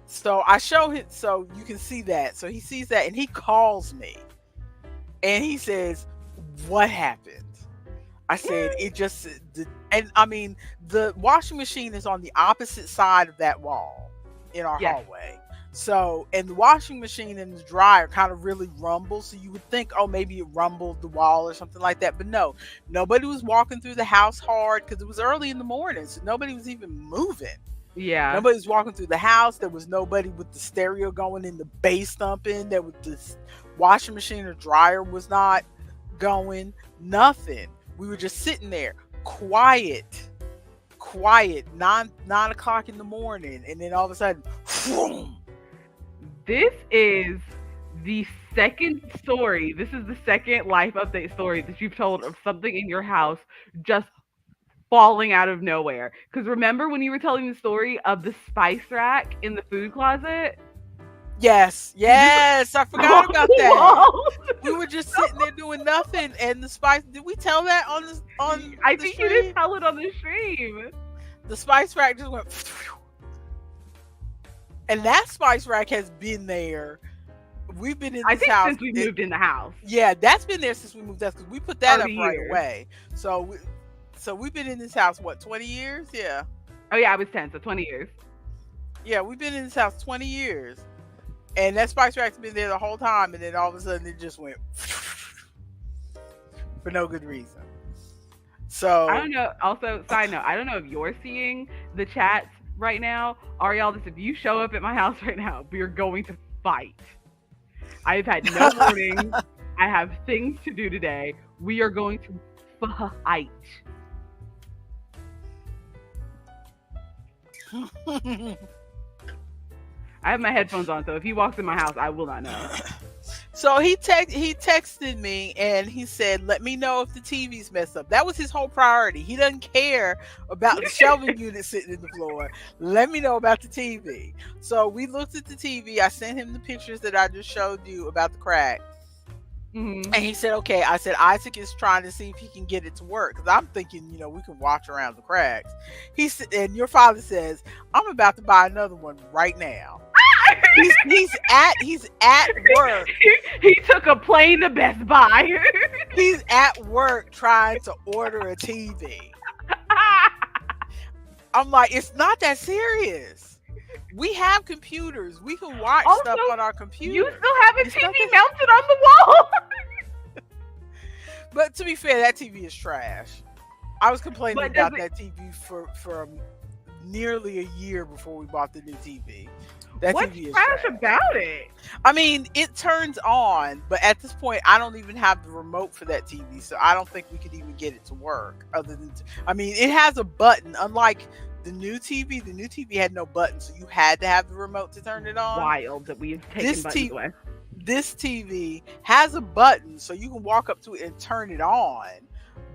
so I show him, so you can see that. So he sees that and he calls me and he says, "What happened?" I said, "It just," and I mean, the washing machine is on the opposite side of that wall in our Yes. hallway. So, and the washing machine and the dryer kind of really rumble. So you would think, oh, maybe it rumbled the wall or something like that. But no, nobody was walking through the house hard because it was early in the morning. So nobody was even moving. Yeah. Nobody was walking through the house. There was nobody with the stereo going in, the bass thumping. There was this washing machine or dryer was not going. Nothing. We were just sitting there, quiet, 9 o'clock in the morning, and then all of a sudden, whoom. This is the second story. This is the second life update story that you've told of something in your house just falling out of nowhere. Because remember when you were telling the story of the spice rack in the food closet? Yes, I forgot about that. Wall. We were just sitting there doing nothing, and the spice. Did we tell that on this on? I the think stream? you didn't tell it on the stream. The spice rack just went, and that spice rack has been there. We've been in this I think house since we moved in the house. Yeah, that's been there since we moved out because we put that up 30 right years. away. So we've been in this house, what, 20 years? Yeah. Oh yeah, I was 10, so 20 years. Yeah, we've been in this house 20 years. And that spice rack's been there the whole time, and then all of a sudden it just went for no good reason. So I don't know. Also, side note, I don't know if you're seeing the chats right now. Ariel, if you show up at my house right now, we are going to fight. I've had no warning. I have things to do today. We are going to fight. I have my headphones on, so if he walks in my house, I will not know. So he texted me and he said, "Let me know if the TV's messed up." That was his whole priority. He doesn't care about the shelving unit sitting in the floor. Let me know about the TV. So we looked at the TV. I sent him the pictures that I just showed you about the crack. Mm-hmm. And he said, "Okay." I said, "Isaac is trying to see if he can get it to work because I'm thinking, we can watch around the cracks." He said, and your father says, "I'm about to buy another one right now." He's at work. He took a plane to Best Buy. He's at work trying to order a TV. I'm like, it's not that serious. We have computers. We can watch stuff on our computer. You still have a TV mounted on the wall. But to be fair, that TV is trash. I was complaining about that TV for nearly a year before we bought the new TV. What's TV is trash about it? I mean, it turns on, but at this point, I don't even have the remote for that TV, so I don't think we could even get it to work. It has a button. Unlike the new TV had no button, so you had to have the remote to turn it on. Wild that we've taken buttons away. This TV has a button, so you can walk up to it and turn it on,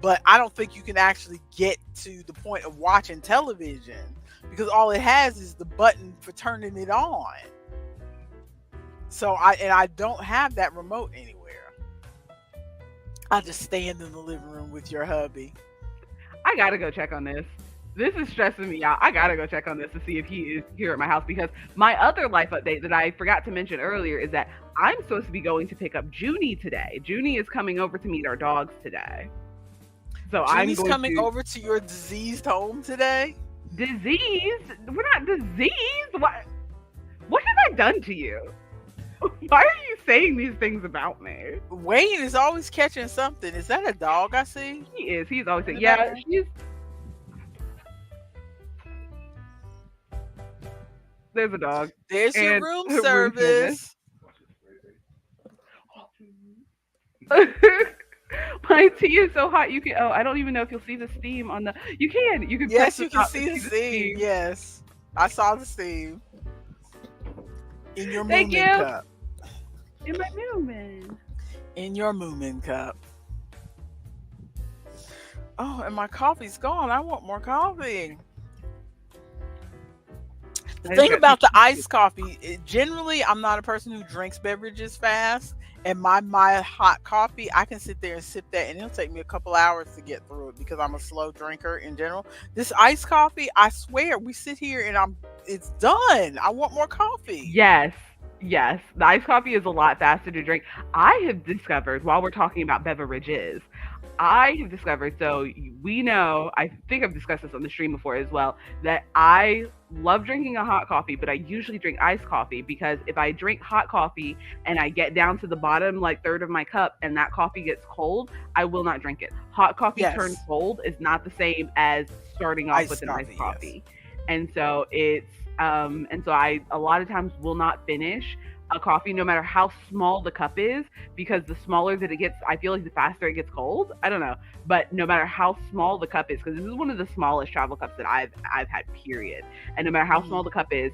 but I don't think you can actually get to the point of watching television. Because all it has is the button for turning it on. So I don't have that remote anywhere. I just stand in the living room with your hubby. I gotta go check on this. This is stressing me out. I gotta go check on this to see if he is here at my house, because my other life update that I forgot to mention earlier is that I'm supposed to be going to pick up Junie today. Junie is coming over to meet our dogs today. So Junie's coming over to your diseased home today? Disease? We're not diseased. What have I done to you? Why are you saying these things about me? Wayne is always catching something. Is that a dog I see? He is. He's always saying, yeah, there's a dog. There's your room service. My tea is so hot you can. Oh, I don't even know if you'll see the steam on the. You can. Yes, you can see the steam. Yes, I saw the steam in your Moomin cup. In my Moomin. In your Moomin cup. Oh, and my coffee's gone. I want more coffee. The I just thing got about the iced coffee, generally, I'm not a person who drinks beverages fast. And my hot coffee, I can sit there and sip that, and it'll take me a couple hours to get through it because I'm a slow drinker in general. This iced coffee, I swear, we sit here and it's done. I want more coffee. Yes, yes. The iced coffee is a lot faster to drink. I have discovered while we're talking about beverages, I have discovered, so we know, I think I've discussed this on the stream before as well, that I love drinking a hot coffee, but I usually drink iced coffee because if I drink hot coffee and I get down to the bottom, like third of my cup, and that coffee gets cold, I will not drink it. Hot coffee turned Yes, cold is not the same as starting off with iced an iced coffee. Yes. coffee. And so I a lot of times will not finish a coffee no matter how small the cup is, because the smaller that it gets, I feel like the faster it gets cold. I don't know, but no matter how small the cup is, because this is one of the smallest travel cups that I've had, period. And no matter how small Hmm. the cup is,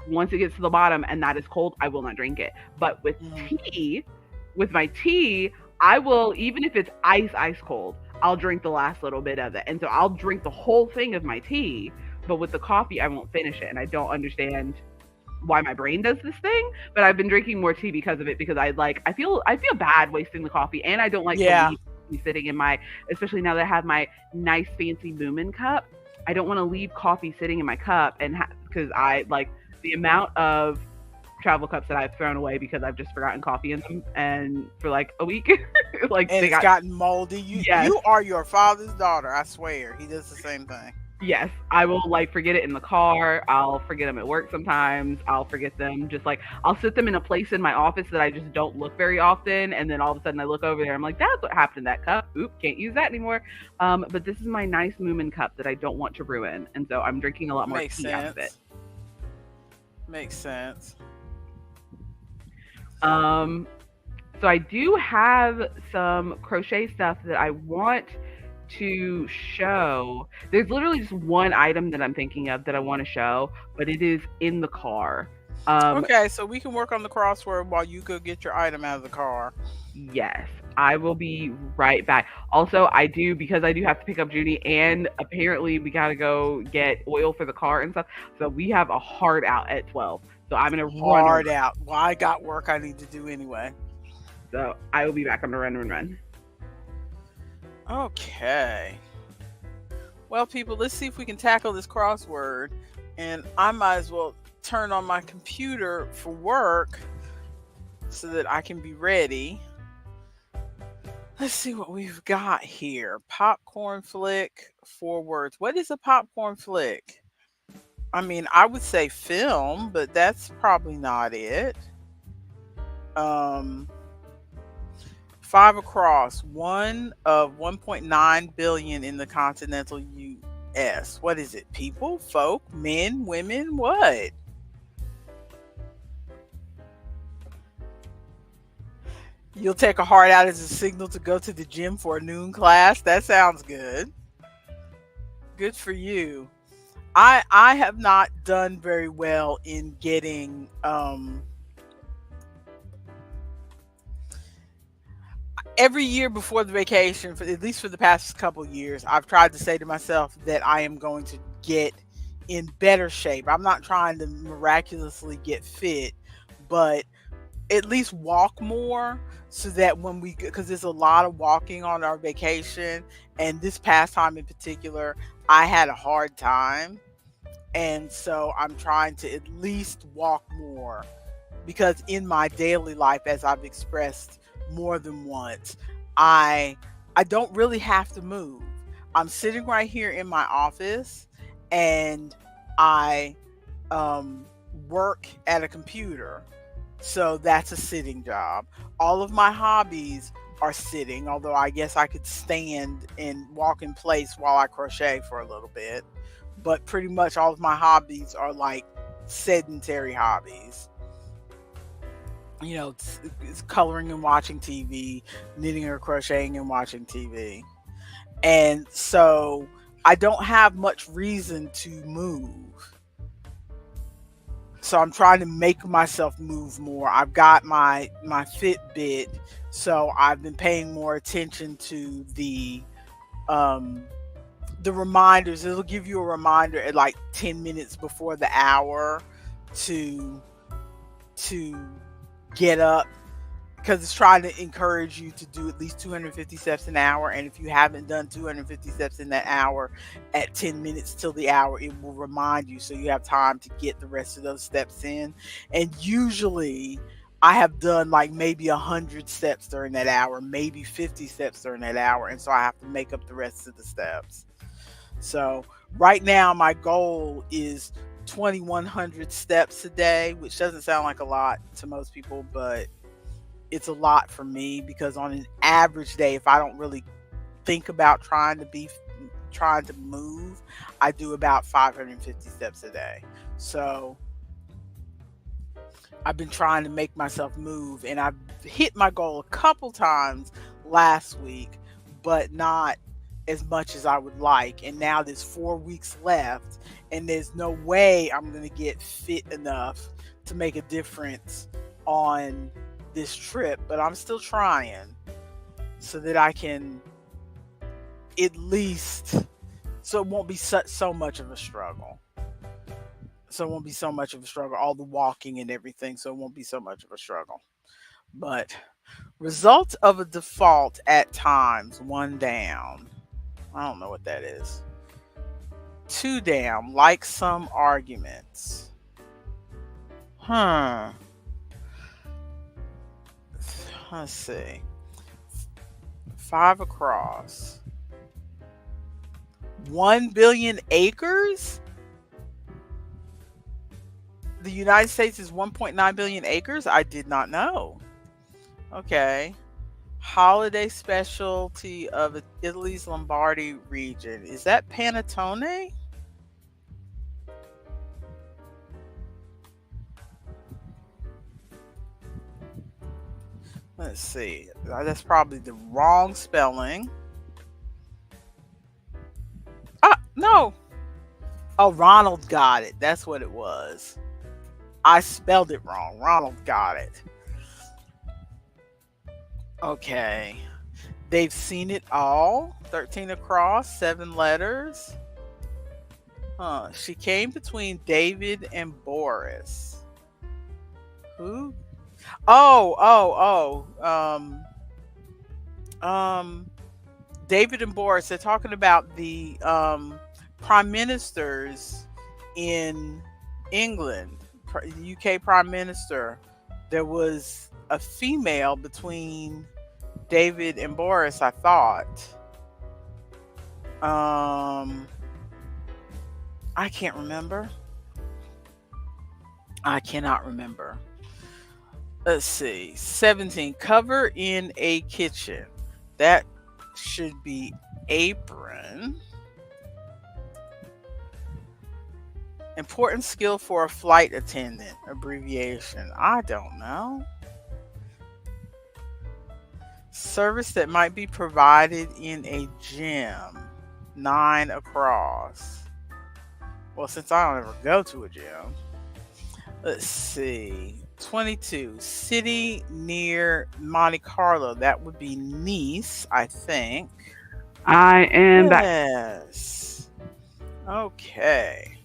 once it gets to the bottom and that is cold, I will not drink it. But Hmm. with my tea, I will, even if it's ice cold, I'll drink the last little bit of it. And so I'll drink the whole thing of my tea, but with the coffee, I won't finish it. And I don't understand why my brain does this thing, but I've been drinking more tea because of it, because I feel bad wasting the coffee, and I don't like to Yeah, leave coffee sitting in my, especially now that I have my nice fancy Moomin cup. I don't want to leave coffee sitting in my cup, and because I like the amount of travel cups that I've thrown away because I've just forgotten coffee in them, and for like a week, like and they it's got, gotten moldy. You yes. you are your father's daughter. I swear, he does the same thing. Yes, I will like forget it in the car. I'll forget them at work sometimes. I'll forget them just like I'll sit them in a place in my office that I just don't look very often, and then all of a sudden I look over there. I'm like, that's what happened to that cup. Oop, can't use that anymore. But this is my nice Moomin cup that I don't want to ruin, and so I'm drinking a lot more Makes tea out of it. sense. Makes sense. Um, so I do have some crochet stuff that I want to show. There's literally just one item that I'm thinking of that I want to show, but it is in the car. Um, Okay, so we can work on the crossword while you go get your item out of the car. yes, I will be right back. Also, because I do have to pick up Judy, and apparently we gotta go get oil for the car and stuff. So we have a hard out at 12. So I'm gonna run, run, Hard run. out. Well, I got work I need to do anyway. So I will be back. I'm gonna run, run, run. Okay. Well, people, let's see if we can tackle this crossword. And I might as well turn on my computer for work so that I can be ready. Let's see what we've got here. Popcorn flick, 4 words. What is a popcorn flick? I mean, I would say film, but that's probably not it. Um, 5 across, one of 1.9 billion in the continental US. What is it? People, folk, men, women, what? You'll take a heart out as a signal to go to the gym for a noon class. That sounds good. Good for you. I have not done very well in getting every year before the vacation, for at least for the past couple years, I've tried to say to myself that I am going to get in better shape. I'm not trying to miraculously get fit, but at least walk more, so that when we, because there's a lot of walking on our vacation, and this past time in particular, I had a hard time. And so I'm trying to at least walk more, because in my daily life, as I've expressed more than once, I I don't really have to move. I'm sitting right here in my office, and I um, work at a computer. So that's a sitting job. All of my hobbies are sitting, although I guess I could stand and walk in place while I crochet for a little bit. But pretty much all of my hobbies are like sedentary hobbies. It's coloring and watching TV, knitting or crocheting and watching TV. And so I don't have much reason to move. So I'm trying to make myself move more. I've got my Fitbit, so I've been paying more attention to the um the reminders, it'll give you a reminder at like 10 minutes before the hour to to get up, because it's trying to encourage you to do at least 250 steps an hour. And if you haven't done 250 steps in that hour at 10 minutes till the hour, it will remind you so you have time to get the rest of those steps in. And usually I have done like maybe 100 steps during that hour, maybe 50 steps during that hour. And so I have to make up the rest of the steps. So right now, my goal is 2,100 steps a day, which doesn't sound like a lot to most people, but it's a lot for me because on an average day, if I don't really think about trying to move, I do about 550 steps a day. So I've been trying to make myself move, and I've hit my goal a couple times last week, but not as much as I would like. And now there's 4 weeks left, and there's no way I'm going to get fit enough to make a difference on this trip, but I'm still trying so that I can at least, so it won't be so much of a struggle. So it won't be so much of a struggle, all the walking and everything. So it won't be so much of a struggle. But result of a default at times, one down. I don't know what that is. Two down, like some arguments. Let's see. 5 across. 1 billion acres? The United States is 1.9 billion acres? I did not know. Okay. Holiday specialty of Italy's Lombardy region. Is that panettone? Let's see. That's probably the wrong spelling. No. Oh, Ronald got it. That's what it was. I spelled it wrong. Ronald got it. Okay. They've seen it all. 13 across, 7 letters. She came between David and Boris. Who? David and Boris. They're talking about the prime ministers in England, UK prime minister. There was a female between David and Boris, I thought. I can't remember. I cannot remember. Let's see. 17. Cover in a kitchen. That should be apron. Important skill for a flight attendant. Abbreviation. I don't know. Service that might be provided in a gym. 9 across. Well, since I don't ever go to a gym. Let's see. 22. City near Monte Carlo. That would be Nice, I think. I am back. Yes. Okay.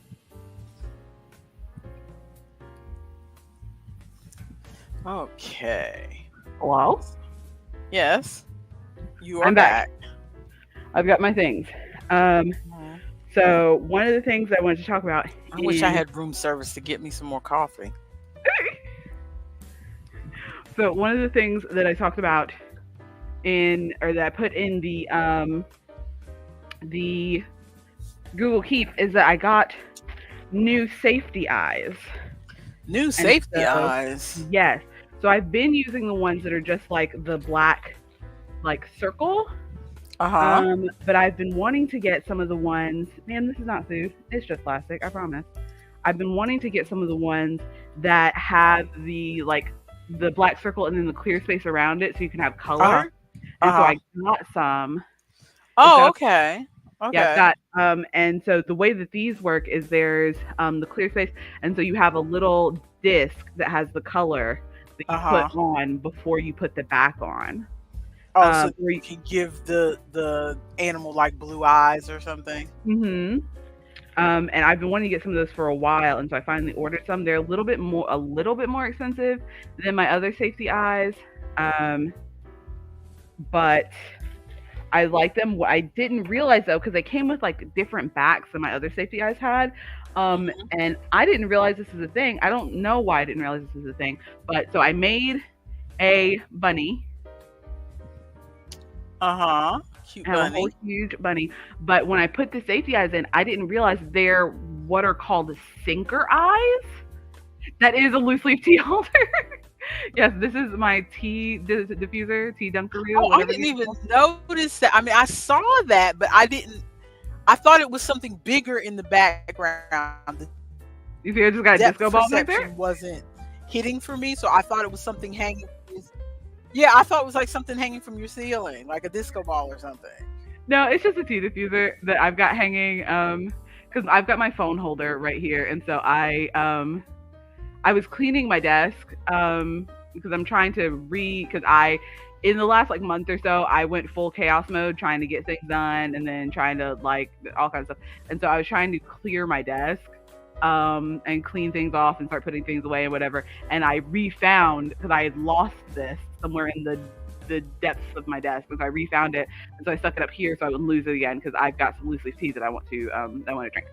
Okay. Hello? Yes. You are I'm back. back. I've got my things. So one of the things I wanted to talk about I wish I had room service to get me some more coffee. So one of the things that I talked about that I put in the Google Keep is that I got new safety eyes. New safety eyes? Yes. So I've been using the ones that are just like the black, like circle. But I've been wanting to get some of the ones. Man, this is not food. It's just plastic. I promise. I've been wanting to get some of the ones that have the black circle and then the clear space around it, so you can have color. And so I got some. Oh, okay. Yeah, and so the way that these work is there's the clear space, and so you have a little disc that has the color that you put on before you put the back on. Oh, so where you can give the animal like blue eyes or something. mm-hmm. And I've been wanting to get some of those for a while, and so I finally ordered some. They're a little bit more expensive than my other safety eyes, but I like them. What I didn't realize though, because they came with like different backs than my other safety eyes had, Hmm. and I didn't realize this is a thing. I don't know why I didn't realize this is a thing, but so I made a bunny. Uh-huh. Cute I have a whole bunny. huge bunny, but when I put the safety eyes in, I didn't realize they're what are called sinker eyes. That is a loose leaf tea holder. Yes, this is my tea diffuser, tea Dunkaroo, Oh, I whatever didn't you even call. notice that. I mean, I saw that, but I didn't. I thought it was something bigger in the background. The You see, I just got a depth disco ball right there. perception wasn't hitting for me, so I thought it was something hanging. Yeah, I thought it was like something hanging from your ceiling, like a disco ball or something. No, it's just a tea diffuser that I've got hanging. Because I've got my phone holder right here, and so I was cleaning my desk because I'm trying to because I in the last like month or so I went full chaos mode trying to get things done and then trying to like all kinds of stuff. And so I was trying to clear my desk and clean things off and start putting things away and whatever. And I refound because I had lost this somewhere in the depths of my desk, and so I refound it, and so I stuck it up here so I wouldn't lose it again because I've got some loose leaf tea that I want to drink.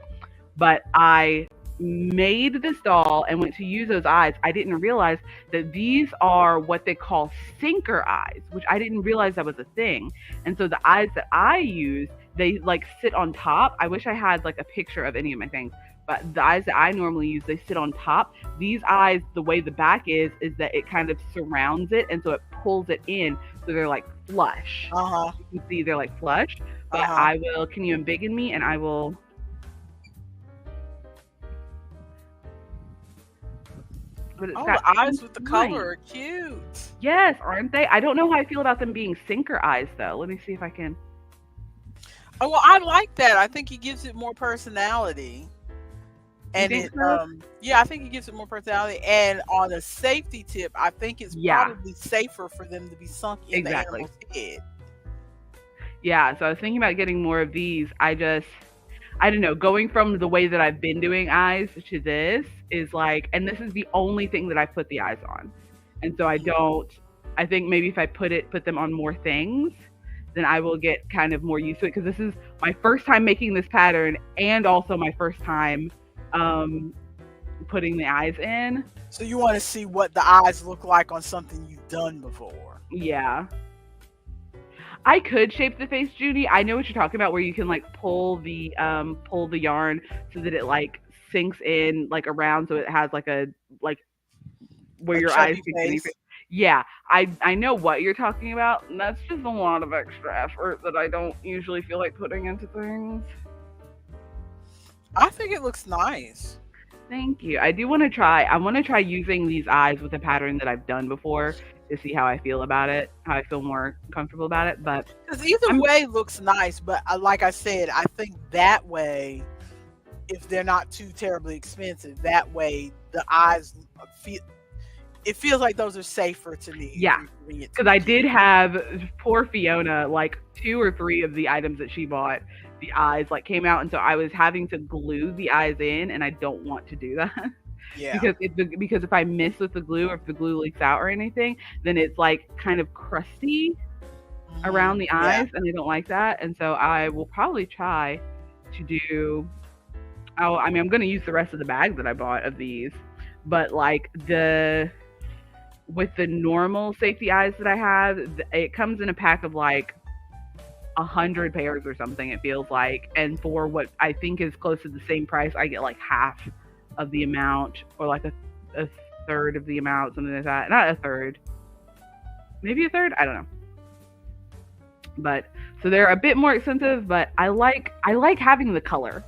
But I made this doll and went to use those eyes. I didn't realize that these are what they call sinker eyes, which I didn't realize that was a thing. And so the eyes that I use, they like sit on top. I wish I had like a picture of any of my things, but the eyes that I normally use, they sit on top. These eyes, the way the back is that it kind of surrounds it, and so it pulls it in, so they're like flush. Uh-huh. You can see they're like flush. But Uh-huh. I will. Can you embiggen me? And I will. But it's Oh, got the eyes pink with the lines. color are cute. Yes, aren't they? I don't know how I feel about them being sinker eyes though. Let me see if I can. Oh, well, I like that. I think it gives it more personality. You And think it so? yeah, I think it gives it more personality. And on a safety tip, I think it's Yeah, probably safer for them to be sunk in the exactly. animal's head. Yeah, so I was thinking about getting more of these. I don't know, going from the way that I've been doing eyes to this is like, and this is the only thing that I put the eyes on. And so I think maybe if I put them on more things, then I will get kind of more used to it because this is my first time making this pattern and also my first time um, putting the eyes in. So you want to see what the eyes look like on something you've done before. Yeah. I could shape the face, Judy. I know what you're talking about, where you can like pull the yarn so that it like sinks in like around, so it has like where A your eyes chubby can see. face. Yeah, I know what you're talking about, and that's just a lot of extra effort that I don't usually feel like putting into things. I think it looks nice. Thank you. I do want to try. I want to try using these eyes with a pattern that I've done before to see how I feel about it, how I feel more comfortable about it. But Because either I'm way looks nice, but like I said, I think that way, if they're not too terribly expensive, that way the eyes feel it feels like those are safer to me if yeah, you're doing it to because the I kid. did have poor Fiona, like 2 or 3 of the items that she bought, the eyes like came out, and so I was having to glue the eyes in, and I don't want to do that Yeah. because if I miss with the glue or if the glue leaks out or anything, then it's like kind of crusty Hmm. around the Yeah. eyes, and I don't like that. And so I will probably try to do. I mean, I'm going to use the rest of the bag that I bought of these, but like the with the normal safety eyes that I have, it comes in a pack of like 100 pairs or something. It feels like, and for what I think is close to the same price, I get like half of the amount, or like a third of the amount, something like that. Not a third, maybe a third. I don't know. But so they're a bit more expensive, but I like having the color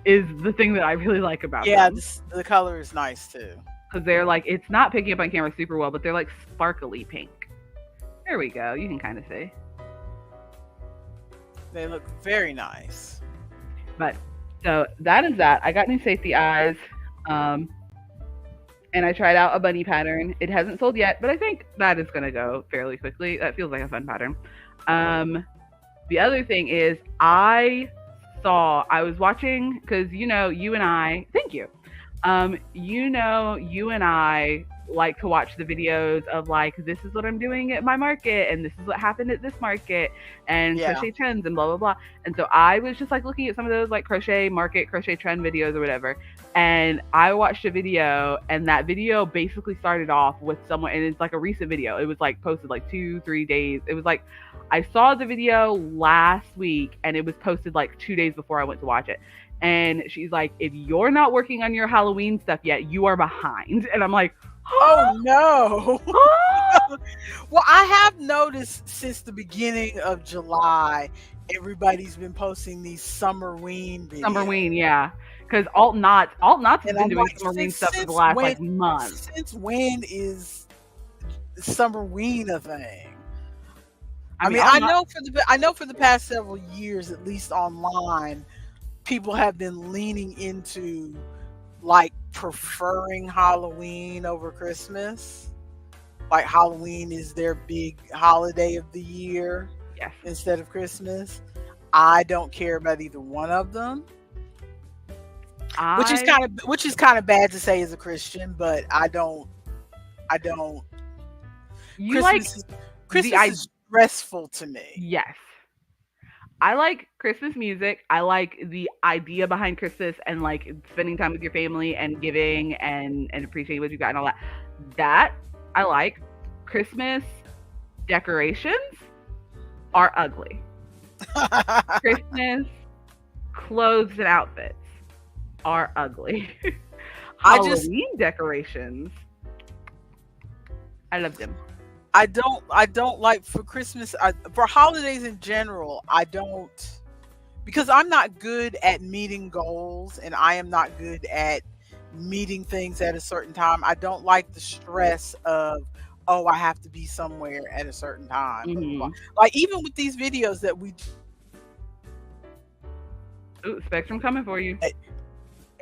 is the thing that I really like about Yeah, them the color is nice too. because they're like it's not picking up on camera super well, but they're like sparkly pink. There we go. You can kind of see. They look very nice. But so that is that. I got new safety eyes. Um, and I tried out a bunny pattern. It hasn't sold yet, but I think that is going to go fairly quickly. That feels like a fun pattern. The other thing is I was watching, because you and I, thank you. You and I like to watch the videos of like, this is what I'm doing at my market, and this is what happened at this market, and Yeah. crochet trends, and blah blah blah. And so I was just like looking at some of those like crochet market, crochet trend videos or whatever, and I watched a video, and that video basically started off with someone, and it's like a recent video. It was like posted like 2-3 days. It was like, I saw the video last week, and it was posted like 2 days before I went to watch it. And she's like, if you're not working on your Halloween stuff yet, you are behind. And I'm like, Oh no. Well, I have noticed since the beginning of July, everybody's been posting these Summerween videos. Summerween, yeah. Because Alt Knots has And been I'm doing like, Summerween stuff for the since last when? like month. Since when is Summerween a thing? I mean, Alt I Knots, know for the past several years, at least online, people have been leaning into like preferring Halloween over Christmas. Like Halloween is their big holiday of the year yes. instead of Christmas. I don't care about either one of them, which is kind of bad to say as a Christian, but I don't. You like Christmas is stressful to me. Yes. I like Christmas music. I like the idea behind Christmas, and like spending time with your family and giving and appreciating what you got and all that. That I like. Christmas decorations are ugly. Christmas clothes and outfits are ugly. Halloween decorations, I love them. I don't like for Christmas, for holidays in general, I don't, because I'm not good at meeting goals, and I am not good at meeting things at a certain time. I don't like the stress of, oh, I have to be somewhere at a certain time. Mhm. Like even with these videos that we Ooh, Spectrum coming for you.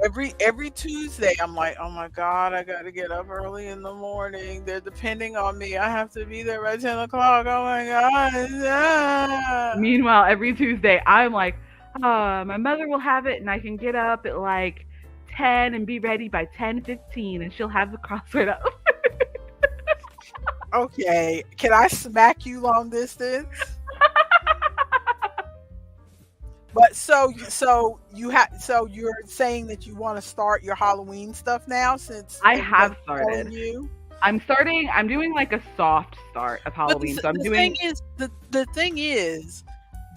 every Tuesday, I'm like, oh my God, I got to get up early in the morning. They're depending on me. I have to be there by 10 o'clock. Oh my God. Ah. Meanwhile, every Tuesday, I'm like, my mother will have it, and I can get up at like 10 and be ready by 10:15, and she'll have the crossword up. Okay, can I smack you long distance? But so you're saying that you want to start your Halloween stuff now, since I have everybody's telling started. you. I'm doing like a soft start of Halloween. So I'm doing. The thing is,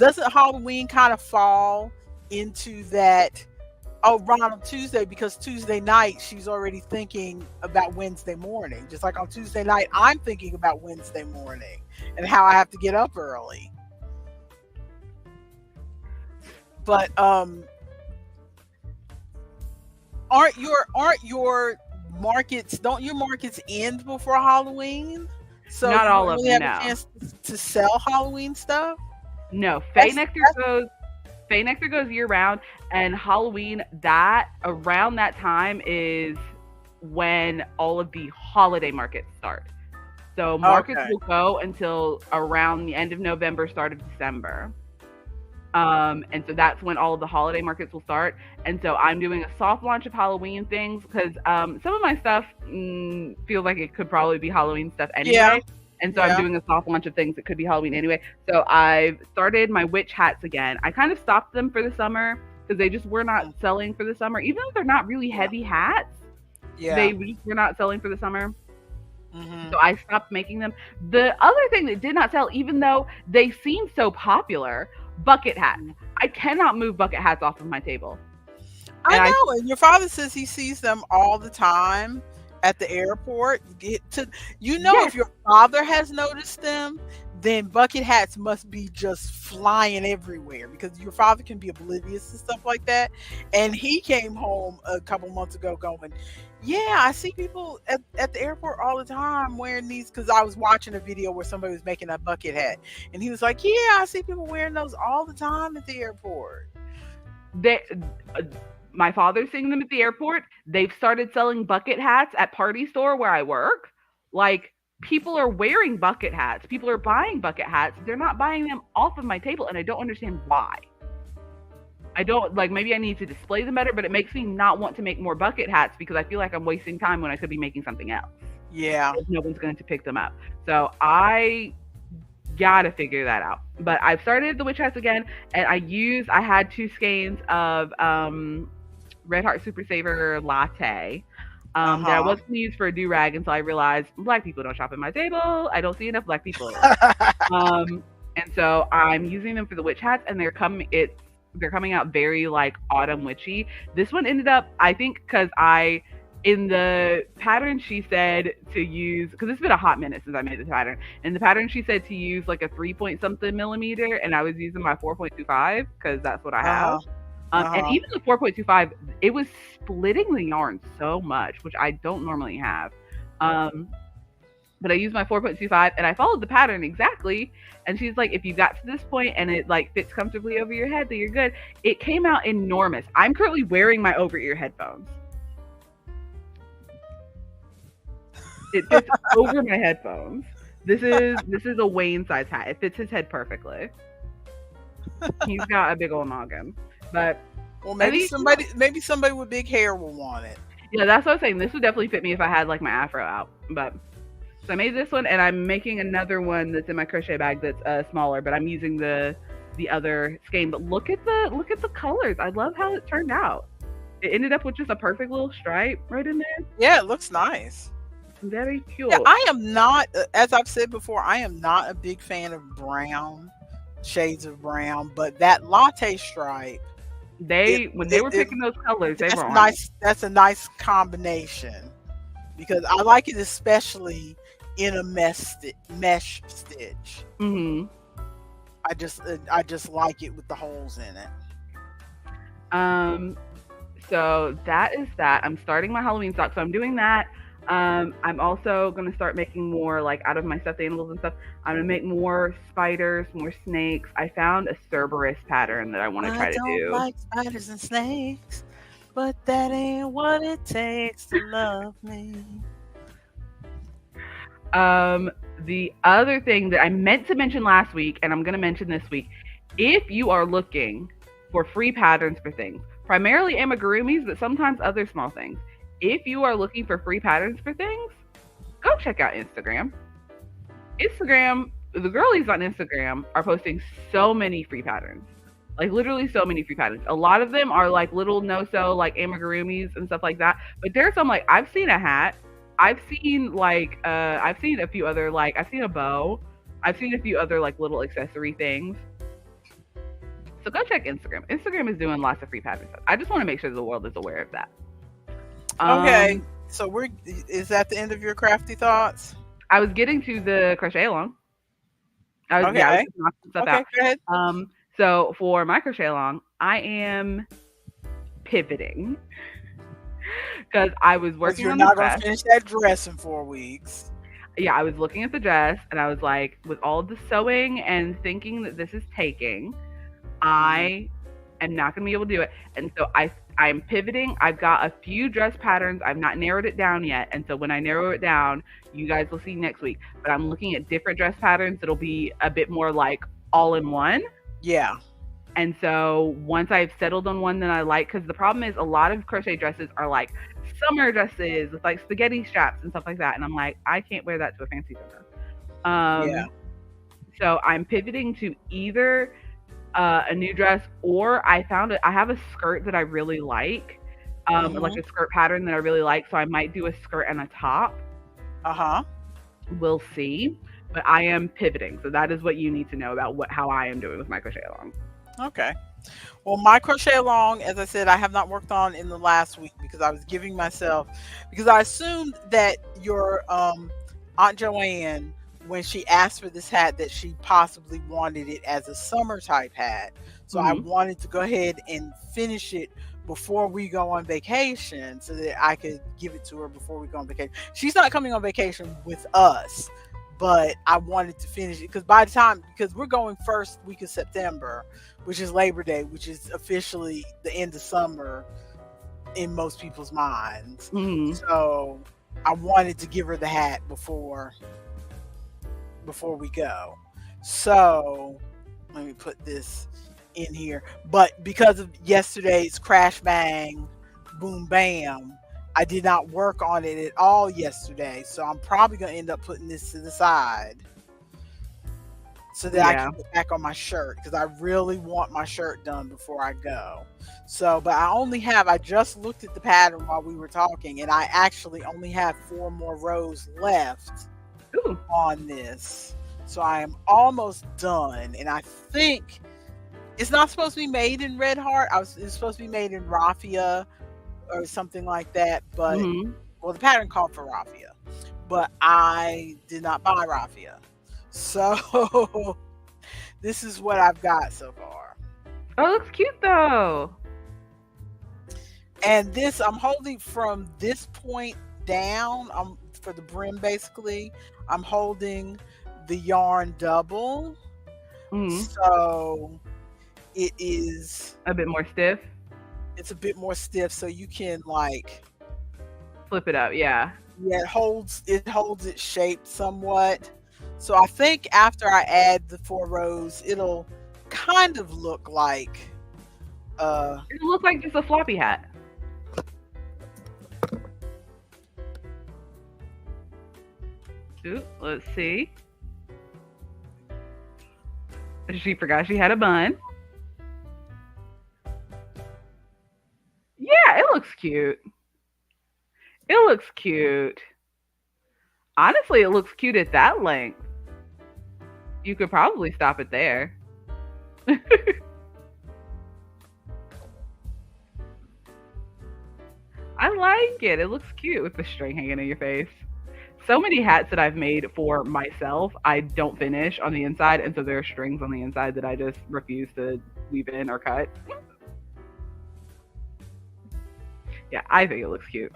doesn't Halloween kind of fall into that? Oh, right on Tuesday, because Tuesday night she's already thinking about Wednesday morning. Just like on Tuesday night, I'm thinking about Wednesday morning and how I have to get up early. But aren't your markets, don't your markets end before Halloween? So Not you all don't of really them, have a no. chance to sell Halloween stuff? No, That's- Fey Nectar goes year round, and Halloween, that around that time is when all of the holiday markets start. So markets Okay. will go until around the end of November, start of December. And so that's when all of the holiday markets will start. And so I'm doing a soft launch of Halloween things, because some of my stuff feels like it could probably be Halloween stuff anyway. Yeah. And so Yeah. I'm doing a soft launch of things that could be Halloween anyway. So I've started my witch hats again. I kind of stopped them for the summer because they just were not selling for the summer. Even though they're not really heavy hats, Yeah. they just were not selling for the summer. Mhm. So I stopped making them. The other thing that did not sell, even though they seem so popular, bucket hats. I cannot move bucket hats off of my table. I know, and your father says he sees them all the time at the airport. Yes. If your father has noticed them, then bucket hats must be just flying everywhere, because your father can be oblivious to stuff like that. And he came home a couple months ago going, yeah, I see people at the airport all the time wearing these, because I was watching a video where somebody was making a bucket hat, and he was like, yeah, I see people wearing those all the time at the airport. My father's seeing them at the airport. They've started selling bucket hats at Party Store where I work. Like, people are wearing bucket hats. People are buying bucket hats. They're not buying them off of my table, and I don't understand why. I don't like, maybe I need to display them better, but it makes me not want to make more bucket hats because I feel like I'm wasting time when I could be making something else. Yeah. If no one's going to pick them up. So I gotta figure that out. But I've started the witch hats again, and I had 2 skeins of Red Heart Super Saver latte that I was going to use for a do-rag until I realized black people don't shop at my table. I don't see enough black people. And so I'm using them for the witch hats, and they're coming out very like autumn witchy. This one ended up, I think, because in the pattern she said to use, because it's been a hot minute since I made the pattern. In the pattern she said to use like a 3-point-something millimeter, and I was using my 4.25 because that's what I have. And even the 4.25, it was splitting the yarn so much, which I don't normally have. But I used my 4.25 and I followed the pattern exactly. And she's like, if you got to this point and it like fits comfortably over your head, then you're good. It came out enormous. I'm currently wearing my over-ear headphones. It fits over my headphones. This is a Wayne size hat. It fits his head perfectly. He's got a big old noggin. But well, maybe somebody with big hair will want it. Yeah, that's what I was saying. This would definitely fit me if I had like my afro out. But so I made this one, and I'm making another one that's in my crochet bag that's smaller, but I'm using the other skein. But look at the colors. I love how it turned out. It ended up with just a perfect little stripe right in there. Yeah, it looks nice. Very cute. Yeah, I am not, as I've said before, I am not a big fan of brown, shades of brown, but that latte stripe, when they were picking those colors, they were nice. That's a nice combination because I like it especially in a mesh stitch. Mm-hmm. I just like it with the holes in it. So that is that. I'm starting my Halloween stock, so I'm doing that. I'm also going to start making more, like, out of my stuffed animals and stuff. I'm going to make more spiders, more snakes. I found a Cerberus pattern that I want to try to do. I don't like spiders and snakes, but that ain't what it takes to love me. The other thing that I meant to mention last week, and I'm going to mention this week, if you are looking for free patterns for things, primarily amigurumis, but sometimes other small things, if you are looking for free patterns for things, go check out Instagram. The girlies on Instagram are posting so many free patterns. Like, literally so many free patterns. A lot of them are like little no-sew, like amigurumis and stuff like that. But there's some, like, I've seen a hat. I've seen a few other, like, I've seen a bow. I've seen a few other, like, little accessory things. So go check Instagram. Instagram is doing lots of free pattern stuff. I just want to make sure the world is aware of that. Okay, so is that the end of your crafty thoughts? I was getting to the crochet along. I was just knocking stuff out. Go ahead. So for my crochet along, I am pivoting because I was working on the dress. You're not going to finish that dress in 4 weeks. Yeah, I was looking at the dress and I was like, with all the sewing and thinking that this is taking, I am not going to be able to do it. And so I'm pivoting. I've got a few dress patterns. I've not narrowed it down yet. And so when I narrow it down, you guys will see next week. But I'm looking at different dress patterns that'll be a bit more like all in one. Yeah. And so once I've settled on one that I like, because the problem is a lot of crochet dresses are like summer dresses with like spaghetti straps and stuff like that. And I'm like, I can't wear that to a fancy dinner. Yeah. So I'm pivoting to either a new dress, or I have a skirt that I really like, like a skirt pattern that I really like. So I might do a skirt and a top. We'll see. But I am pivoting. So that is what you need to know about how I am doing with my crochet along. Okay. Well, my crochet along, as I said, I have not worked on in the last week because I was giving myself, because I assumed that your Aunt Joanne, when she asked for this hat, that she possibly wanted it as a summer type hat. So I wanted to go ahead and finish it before we go on vacation so that I could give it to her before we go on vacation. She's not coming on vacation with us, but I wanted to finish it because we're going first week of September, which is Labor Day, which is officially the end of summer in most people's minds. Mm-hmm. So I wanted to give her the hat before we go. So let me put this in here. But because of yesterday's crash bang boom bam, I did not work on it at all yesterday. So I'm probably gonna end up putting this to the side so that I Yeah. can get back on my shirt, because I really want my shirt done before I go. So, but I just looked at the pattern while we were talking, and I actually only have 4 more rows left Ooh. on this. So I am almost done, and I think it's not supposed to be made in Red Heart. It's supposed to be made in raffia or something like that, but Mm-hmm. well, the pattern called for raffia, but I did not buy raffia. So this is what I've got so far. Oh, it looks cute though. And this, I'm holding from this point down, for the brim basically, I'm holding the yarn double. Mm-hmm. So it is A bit more stiff. it's a bit more stiff, so you can like, Flip it up. Yeah. yeah, it holds its shape somewhat. So I think after I add the 4 rows, it'll kind of look like It looks like just a floppy hat. Ooh, let's see. She forgot she had a bun. Yeah, it looks cute. It looks cute. Honestly, it looks cute at that length. You could probably stop it there. I like it. It looks cute with the string hanging in your face. So many hats that I've made for myself, I don't finish on the inside, and so there are strings on the inside that I just refuse to weave in or cut. Yeah, I think it looks cute.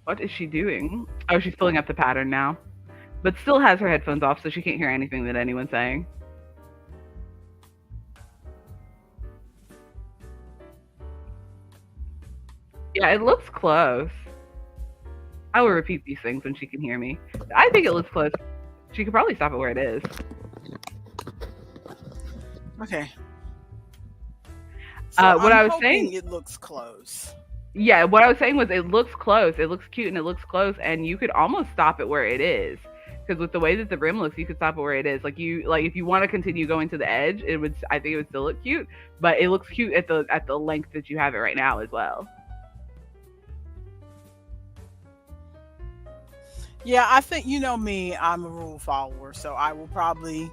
What is she doing? Oh, she's pulling up the pattern now, but still has her headphones off, so she can't hear anything that anyone's saying. Yeah, it looks close. I will repeat these things when she can hear me. I think it looks close. She could probably stop it where it is. okay. So What I'm I was hoping saying, it looks close. yeah, what I was saying was it looks close. It looks cute and it looks close, and you could almost stop it where it is. Because with the way that the rim looks, you could stop it where it is. Like if you want to continue going to the edge, I think it would still look cute, but it looks cute at the length that you have it right now as well. Yeah, I think, you know me, I'm a rule follower, so I will probably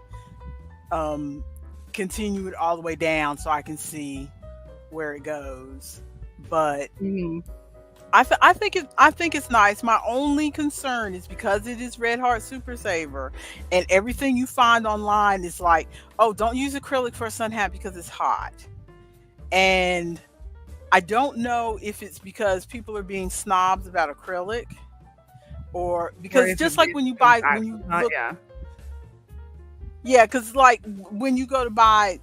continue it all the way down so I can see where it goes. But Mm-hmm. I think it's nice. My only concern is because it is Red Heart Super Saver, and everything you find online is like, oh, don't use acrylic for a sun hat because it's hot. And I don't know if it's because people are being snobs about acrylic, or because just like when you look, yeah, because like when you go to buy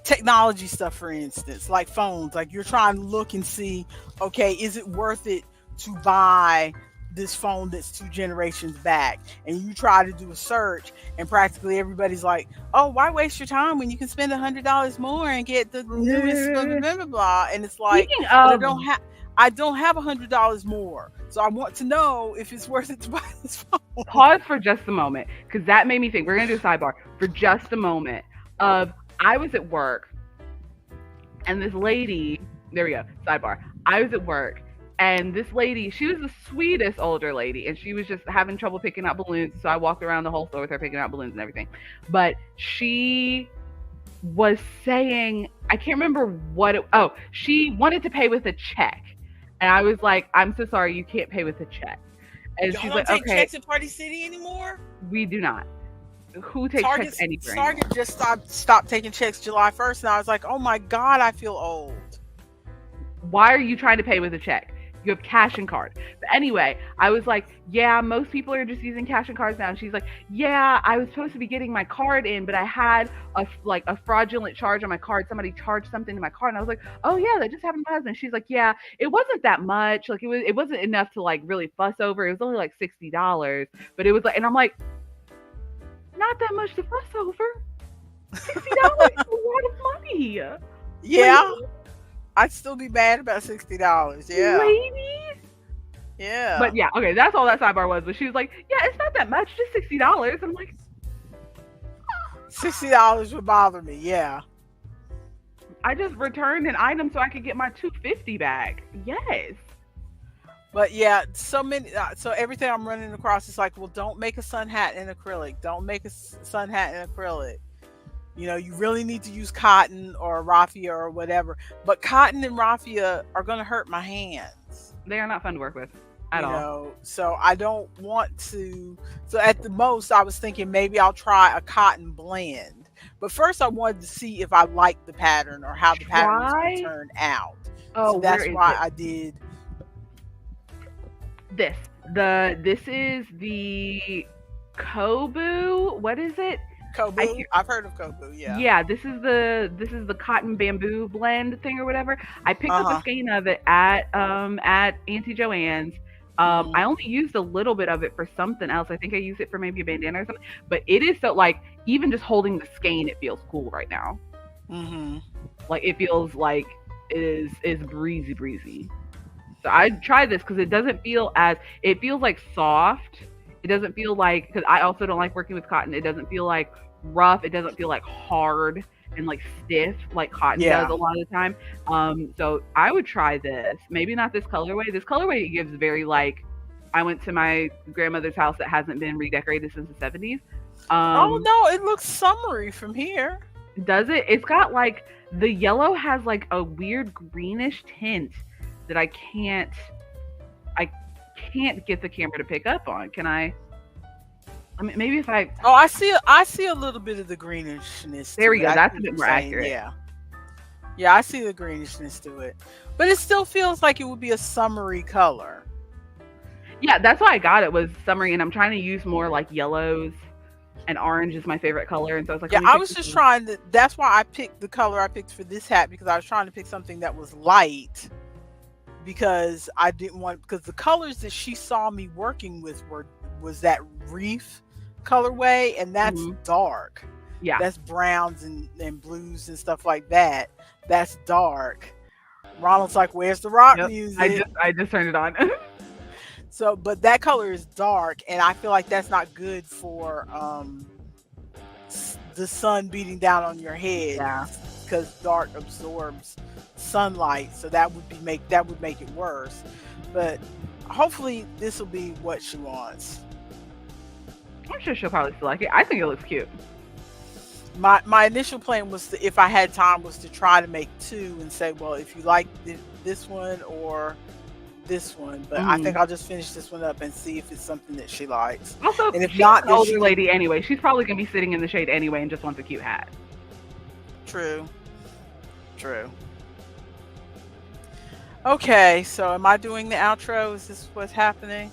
technology stuff, for instance, like phones, like you're trying to look and see, okay, is it worth it to buy this phone that's 2 generations back? And you try to do a search, and practically everybody's like, oh, why waste your time when you can spend $100 more and get the newest blah blah blah blah. And it's like, Speaking but of, I don't have $100 more, so I want to know if it's worth it to buy this phone. pause for just a moment, because that made me think. We're gonna do a sidebar for just a moment. I was at work, and this lady. There we go. Sidebar. I was at work, and this lady. She was the sweetest older lady, and she was just having trouble picking out balloons. So I walked around the whole store with her picking out balloons and everything. But she was saying, I can't remember what it. Oh, she wanted to pay with a check. And I was like, I'm so sorry, you can't pay with a check. And Y'all she's don't like, take okay, checks at Party City anymore? we do not. Who takes checks anywhere anymore? Target just stopped taking checks July 1st, and I was like, oh my God, I feel old. Why are you trying to pay with a check? You have cash and card. But anyway, I was like, yeah, most people are just using cash and cards now. And she's like, yeah, I was supposed to be getting my card in, but I had a fraudulent charge on my card. Somebody charged something to my card, and I was like, oh yeah, that just happened to my husband. She's like, yeah, it wasn't that much. Like it wasn't enough to like really fuss over. It was only like $60, but it was like, and I'm like, not that much to fuss over. $60 is a lot of money. Yeah, I'd still be mad about $60. Yeah. Ladies. Yeah. But yeah, okay, that's all that sidebar was. But she was like, yeah, it's not that much, just $60. I'm like, $60 would bother me. Yeah. I just returned an item so I could get my $250 back. Yes. But yeah, so everything I'm running across is like, well, don't make a sun hat in acrylic. Don't make a sun hat in acrylic. You know, you really need to use cotton or raffia or whatever. But cotton and raffia are going to hurt my hands. They are not fun to work with at all. So I don't want to. So at the most, I was thinking maybe I'll try a cotton blend. But first, I wanted to see if I liked the pattern or how the pattern was going to turn out. Oh, so that's why I did this. This is the Kobu. What is it? Kobu. I've heard of Kobu. Yeah. Yeah. This is the cotton bamboo blend thing or whatever. I picked up a skein of it at Auntie Joanne's. I only used a little bit of it for something else. I think I used it for maybe a bandana or something. But it is so like even just holding the skein, it feels cool right now. Like it feels like it is breezy. So I'd try this because it doesn't feel it feels like soft. It doesn't feel like, because I also don't like working with cotton. It doesn't feel like rough. It doesn't feel like hard and like stiff like cotton does a lot of the time. So I would try this. Maybe not this colorway. This colorway gives very like, I went to my grandmother's house that hasn't been redecorated since the 70s. Oh no, it looks summery from here. Does it? It's got like, the yellow has like a weird greenish tint that I can't get the camera to pick up on. Can I mean, maybe if I... Oh, I see a little bit of the greenishness. There we go. That's a bit more accurate. Yeah, I see the greenishness to it. But it still feels like it would be a summery color. Yeah, that's why I got it, was summery, and I'm trying to use more like yellows, and orange is my favorite color. And so I was like, yeah, I was just trying to... That's why I picked the color I picked for this hat, because I was trying to pick something that was light. Because I didn't want, because the colors that she saw me working with was that reef colorway, and that's dark. Yeah, that's browns and blues and stuff like that. That's dark. Ronald's like, "Where's the rock music?" I just turned it on. So, but that color is dark, and I feel like that's not good for the sun beating down on your head. Yeah, because dark absorbs sunlight, so that would make it worse. But hopefully this will be what she wants. I'm sure she'll probably still like it. I think it looks cute. My initial plan was to, if I had time, was to try to make two and say, well, if you like this one or this one, but I think I'll just finish this one up and see if it's something that she likes. Also, and if she's not, an older lady anyway. She's probably gonna be sitting in the shade anyway and just wants a cute hat. True. Okay, so am I doing the outro? Is this what's happening?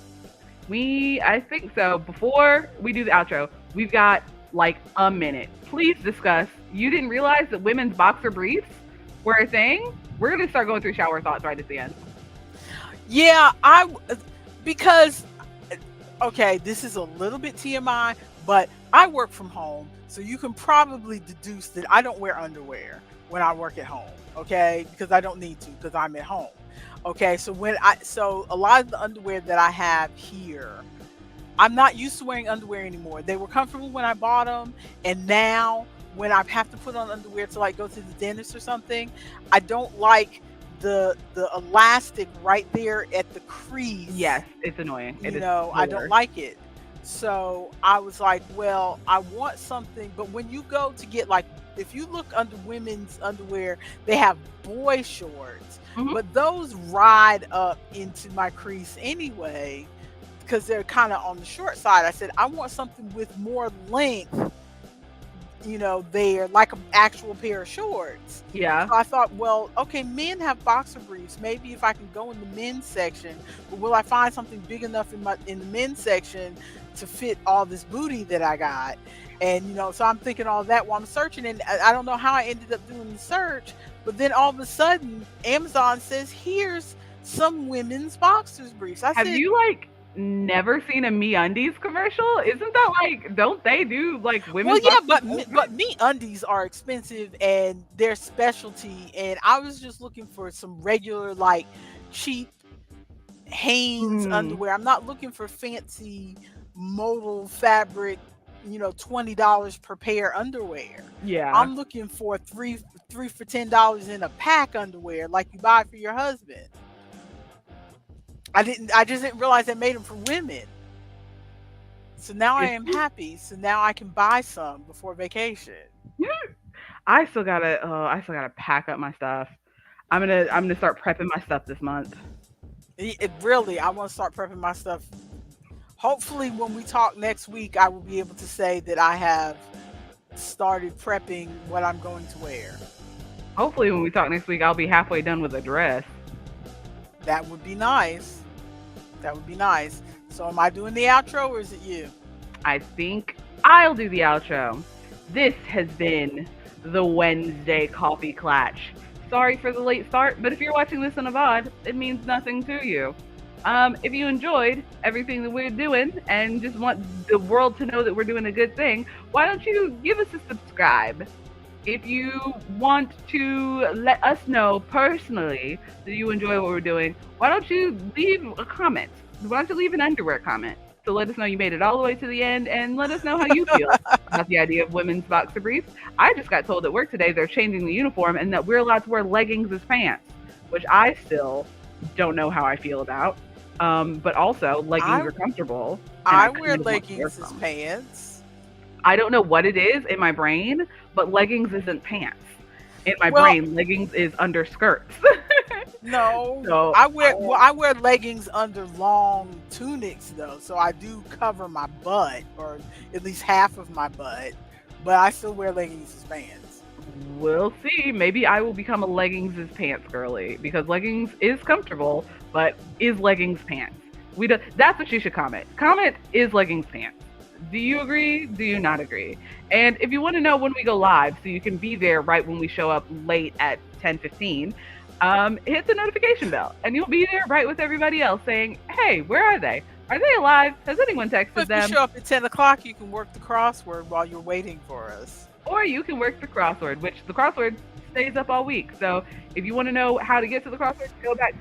I think so. Before we do the outro, we've got like a minute. Please discuss. You didn't realize that women's boxer briefs were a thing? We're gonna start going through shower thoughts right at the end. Yeah, because okay, this is a little bit TMI, but I work from home, so you can probably deduce that I don't wear underwear when I work at home, okay? Because I don't need to, because I'm at home. Okay, so a lot of the underwear that I have here, I'm not used to wearing underwear anymore. They were comfortable when I bought them, and now when I have to put on underwear to like go to the dentist or something, I don't like the elastic right there at the crease. Yes, it's annoying. I don't like it. So I was like, well, I want something, but when you go to get like, if you look under women's underwear, they have boy shorts, but those ride up into my crease anyway, because they're kind of on the short side. I said, I want something with more length, there like an actual pair of shorts. Yeah. So I thought, well, okay, men have boxer briefs. Maybe if I can go in the men's section, but will I find something big enough in the men's section to fit all this booty that I got? And so I'm thinking all that while I'm searching, and I don't know how I ended up doing the search, but then all of a sudden Amazon says, "Here's some women's boxers briefs." I Have said, you never seen a MeUndies commercial? Isn't that don't they do well, women's yeah, boxers? but me undies are expensive and they're specialty, and I was just looking for some regular cheap Hanes Hmm. underwear. I'm not looking for fancy modal fabric, $20 per pair underwear. Yeah. I'm looking for three for $10 in a pack underwear like you buy for your husband. I just didn't realize they made them for women. So now I am happy. So now I can buy some before vacation. I still gotta pack up my stuff. I'm gonna start prepping my stuff this month. Really, I want to start prepping my stuff. Hopefully, when we talk next week, I will be able to say that I have started prepping what I'm going to wear. Hopefully, when we talk next week, I'll be halfway done with a dress. That would be nice. That would be nice. So, am I doing the outro or is it you? I think I'll do the outro. This has been the Wednesday Coffee Klatsch. Sorry for the late start, but if you're watching this on a VOD, it means nothing to you. If you enjoyed everything that we're doing and just want the world to know that we're doing a good thing, why don't you give us a subscribe? If you want to let us know personally that you enjoy what we're doing, why don't you leave a comment? Why don't you leave an underwear comment to let us know you made it all the way to the end and let us know how you feel about the idea of women's boxer briefs? I just got told at work today they're changing the uniform and that we're allowed to wear leggings as pants, which I still don't know how I feel about. But also, leggings I are comfortable. And I I wear kind of want to wear leggings as some. pants. I don't know what it is in my brain, but leggings isn't pants. In my Well, brain, leggings is under skirts. no, So, I wear leggings under long tunics though, so I do cover my butt or at least half of my butt, but I still wear leggings as pants. we'll see. Maybe I will become a leggings is pants girly because leggings is comfortable, but is leggings pants? That's what you should comment. Comment is leggings pants. Do you agree? Do you not agree? And if you want to know when we go live, so you can be there right when we show up late at 10:15, hit the notification bell, and you'll be there right with everybody else saying, "Hey, where are they? Are they alive? Has anyone But texted if you them?" show up at 10 o'clock, you can work the crossword while you're waiting for us. Or you can work the crossword, which the crossword stays up all week. So if you want to know how to get to the crossword, go back.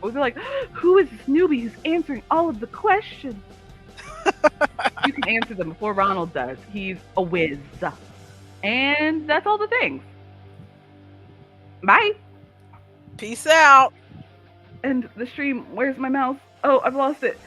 We'll be like, who is this newbie who's answering all of the questions? You can answer them before Ronald does. He's a whiz. And that's all the things. Bye. Peace out. And the stream, where's my mouse? Oh, I've lost it.